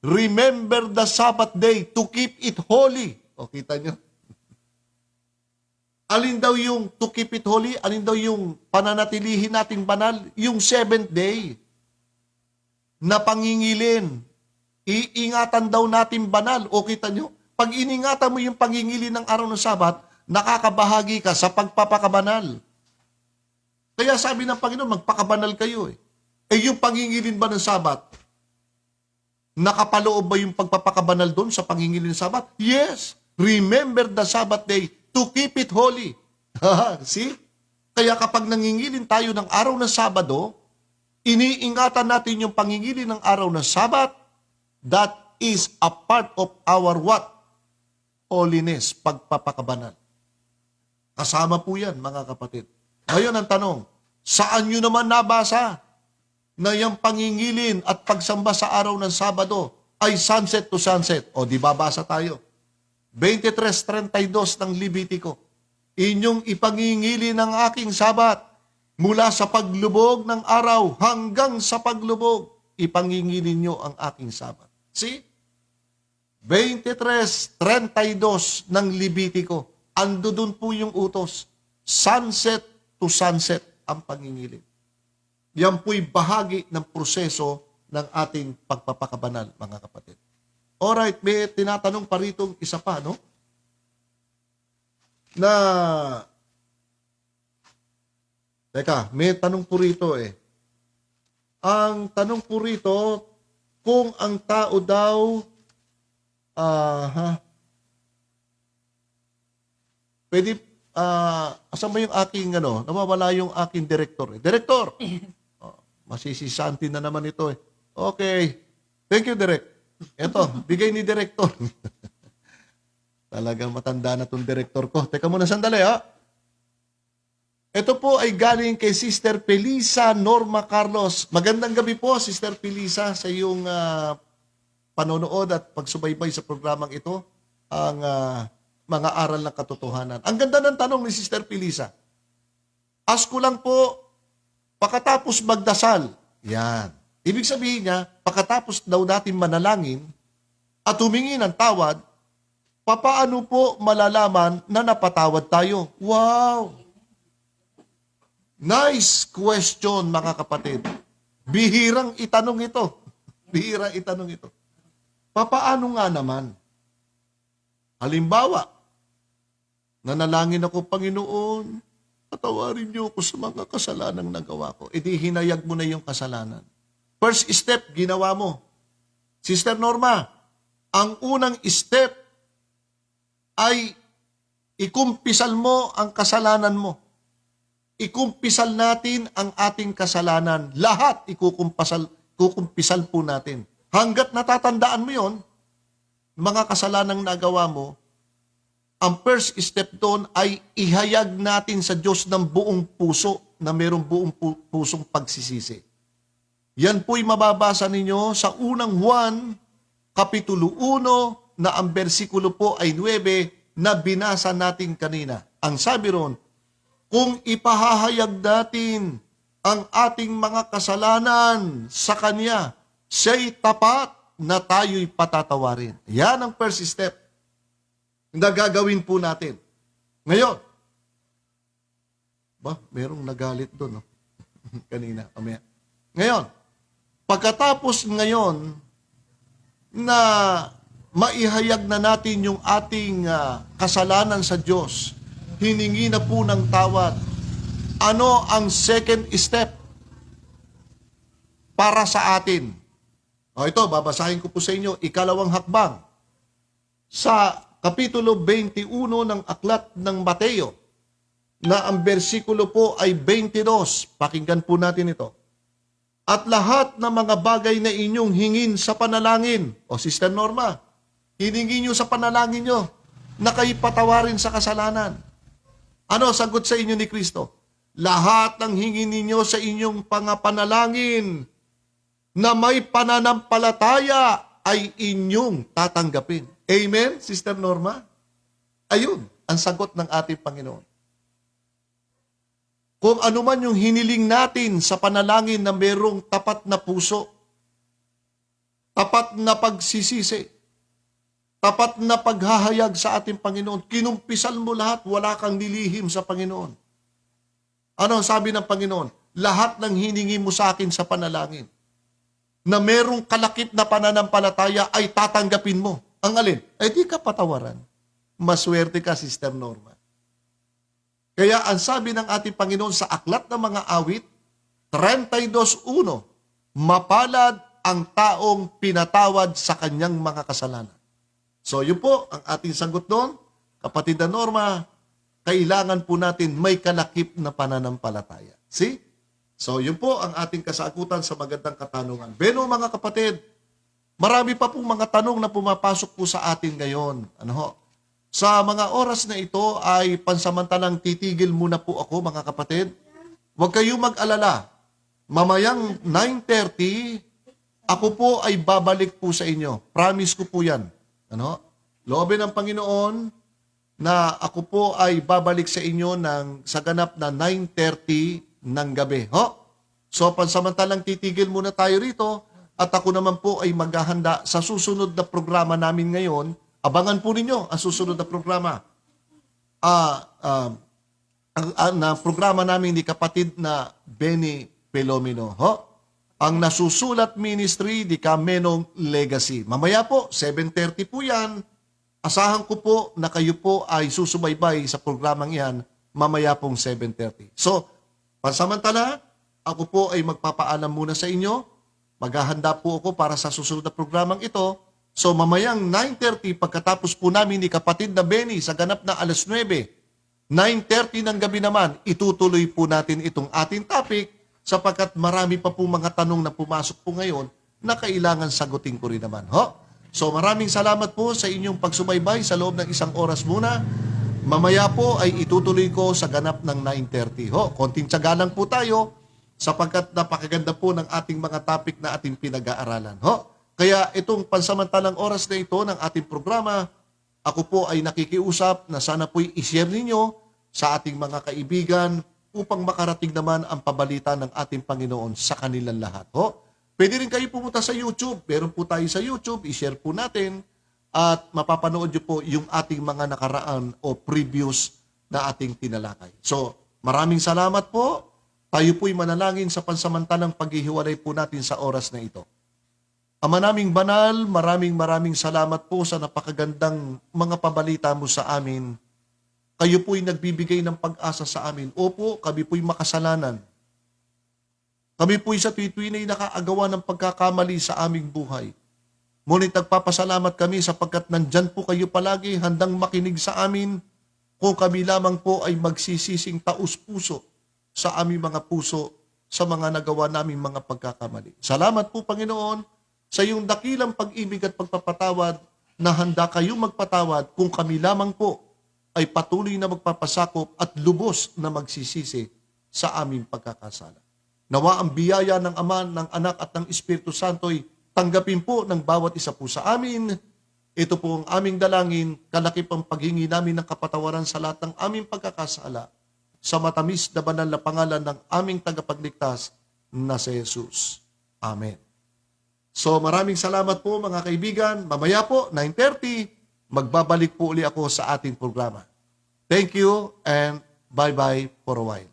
remember the Sabbath day to keep it holy. Kita nyo? Alin daw yung to keep it holy? Alin daw yung pananatilihin nating banal? Yung 7th day na pangingilin. Iingatan daw natin banal. Kita nyo? Pag iningatan mo yung pangingilin ng araw ng Sabat, nakakabahagi ka sa pagpapakabanal. Kaya sabi ng Panginoon, magpakabanal kayo eh. Yung pangingilin ba ng Sabat, nakapaloob ba yung pagpapakabanal doon sa pangingilin ng Sabat? Yes. Remember the Sabbath day to keep it holy. See? Kaya kapag nangingilin tayo ng araw ng Sabado, iniingatan natin yung pangingilin ng araw ng Sabat. That is a part of our what? Holiness, pagpapakabanal. Kasama po yan, mga kapatid. Ngayon ang tanong, saan nyo naman nabasa na yung pangingilin at pagsamba sa araw ng Sabado ay sunset to sunset? Di babasa tayo. 23:32 ng Levitico. Inyong ipangingilin ng aking Sabat. Mula sa paglubog ng araw hanggang sa paglubog, ipangingilin ninyo ang aking Sabat. See? 23:32 ng Levitico. Ando dun po yung utos. Sunset to sunset ang pangingilin. Yan po'y bahagi ng proseso ng ating pagpapakabanal, mga kapatid. Alright, may tinatanong pa rito isa pa, no? Teka, may tanong po rito eh. Ang tanong po rito, kung ang tao daw, pwede, asan ba yung aking, nawawala yung aking director eh. Director! Masisisanti na naman ito eh. Okay. Thank you, Direk. Eto, bigay ni Director. Talagang matanda na itong Director ko. Teka muna sandali, ha? Ito po ay galing kay Sister Felisa Norma Carlos. Magandang gabi po, Sister Felisa, sa iyong panonood at pagsubaybay sa programang ito, ang mga aral ng katotohanan. Ang ganda ng tanong ni Sister Felisa. Ask ko lang po, pagkatapos magdasal, yan. Ibig sabihin niya, pagkatapos daw natin manalangin at humingi ng tawad, papaano po malalaman na napatawad tayo? Wow! Nice question, mga kapatid. Bihirang itanong ito. Bihirang itanong ito. Papaano nga naman? Halimbawa, nanalangin ako, Panginoon, patawarin niyo ako sa mga kasalanang nagawa ko. E di hinayag mo na yung kasalanan. First step, ginawa mo. Sister Norma, ang unang step ay ikumpisal mo ang kasalanan mo. Ikumpisal natin ang ating kasalanan. Lahat kukumpisal po natin. Hanggat natatandaan mo yon, mga kasalanang nagawa mo, ang first step doon ay ihayag natin sa Diyos ng buong puso na mayroong buong pusong pagsisisi. Yan po'y mababasa ninyo sa unang Juan, Kapitulo 1, na ang bersikulo po ay 9 na binasa natin kanina. Ang sabi ron, kung ipahahayag natin ang ating mga kasalanan sa Kanya, siya'y tapat na tayo'y patatawarin. Yan ang first step na gagawin po natin. Ngayon, merong nagalit doon, no? Kanina, kamaya. Ngayon, pagkatapos ngayon na maihayag na natin yung ating kasalanan sa Diyos, hiningi na po ng tawad, ano ang second step para sa atin? O ito, babasahin ko po sa inyo, ikalawang hakbang. Sa Kapitulo 21 ng Aklat ng Mateo, na ang bersikulo po ay 22. Pakinggan po natin ito. At lahat ng mga bagay na inyong hingin sa panalangin, o Sister Norma, hiningi nyo sa panalangin nyo na kayo patawarin sa kasalanan. Ano sagot sa inyo ni Kristo? Lahat ng hingin ninyo sa inyong pangapanalangin na may pananampalataya ay inyong tatanggapin. Amen, Sister Norma? Ayun, ang sagot ng ating Panginoon. Kung ano man yung hiniling natin sa panalangin na mayroong tapat na puso, tapat na pagsisisi, tapat na paghahayag sa ating Panginoon, kinumpisal mo lahat, wala kang nilihim sa Panginoon. Ano ang sabi ng Panginoon? Lahat ng hiningi mo sa akin sa panalangin, na merong kalakip na pananampalataya ay tatanggapin mo. Ang alin? Ay di ka patawaran. Maswerte ka, Sister Norma. Kaya ang sabi ng ating Panginoon sa Aklat ng Mga Awit, 32:1, mapalad ang taong pinatawad sa kanyang mga kasalanan. So yun po ang ating sagot doon. Kapatid na Norma, kailangan po natin may kalakip na pananampalataya. See? So yun po ang ating kasagutan sa magandang katanungan. Beno mga kapatid, marami pa pong mga tanong na pumapasok po sa atin ngayon. Ano ho? Sa mga oras na ito ay pansamantalang titigil muna po ako mga kapatid. Huwag kayong mag-alala. Mamayang 9:30, ako po ay babalik po sa inyo. Promise ko po yan. Ano? Loobin ng Panginoon na ako po ay babalik sa inyo ng sa ganap na 9:30 ng gabi. Ho? So, pansamantalang titigil muna tayo rito at ako naman po ay maghahanda sa susunod na programa namin ngayon. Abangan po ninyo ang susunod na programa. Na programa namin ni kapatid na Benny Pelomino. Ho? Ang nasusulat ministry ni Kamenong Legacy. Mamaya po, 7:30 po yan. Asahan ko po na kayo po ay susubaybay sa programang yan mamaya pong 7:30. So, pansamantala, ako po ay magpapaalam muna sa inyo. Maghahanda po ako para sa susunod na programang ito. So, mamayang 9:30 pagkatapos po namin ni kapatid na Benny sa ganap na 9:00, 9:30 ng gabi naman, itutuloy po natin itong ating topic sapagkat marami pa po mga tanong na pumasok po ngayon na kailangan sagutin ko rin naman. Ho? So maraming salamat po sa inyong pagsubaybay sa loob ng 1 oras muna. Mamaya po ay itutuloy ko sa ganap ng 9:30. Ho? Konting tiyaga lang po tayo sapagkat napakaganda po ng ating mga topic na ating pinag-aaralan. Ho? Kaya itong pansamantalang oras na ito ng ating programa, ako po ay nakikiusap na sana po'y i-share ninyo sa ating mga kaibigan upang makarating naman ang pabalita ng ating Panginoon sa kanilang lahat. Ho? Pwede rin kayo pumunta sa YouTube. Meron po tayo sa YouTube. I-share po natin at mapapanood nyo po yung ating mga nakaraan o previous na ating tinalakay. So, maraming salamat po. Tayo po'y manalangin sa pansamantalang paghihiwalay po natin sa oras na ito. Ama naming banal, maraming salamat po sa napakagandang mga pabalita mo sa amin. Kayo po'y nagbibigay ng pag-asa sa amin. Opo, kami po'y makasalanan. Kami po'y sa tuwi-tuwi na'y nakaagawa ng pagkakamali sa aming buhay. Ngunit nagpapasalamat kami sapagkat nandyan po kayo palagi handang makinig sa amin kung kami lamang po ay magsisising taus-puso sa aming mga puso sa mga nagawa naming mga pagkakamali. Salamat po, Panginoon, sa iyong dakilang pag-ibig at pagpapatawad na handa kayong magpatawad kung kami lamang po ay patuloy na magpapasakop at lubos na magsisisi sa aming pagkakasala. Nawa ang biyaya ng Ama, ng Anak at ng Espiritu Santo'y tanggapin po ng bawat isa po sa amin. Ito po ang aming dalangin, kalakip ang paghingi namin ng kapatawaran sa lahat ng aming pagkakasala sa matamis na banal na pangalan ng aming tagapagligtas na si Jesus. Amen. So maraming salamat po mga kaibigan. Mamaya po, 9:30, magbabalik po uli ako sa ating programa. Thank you and bye-bye for a while.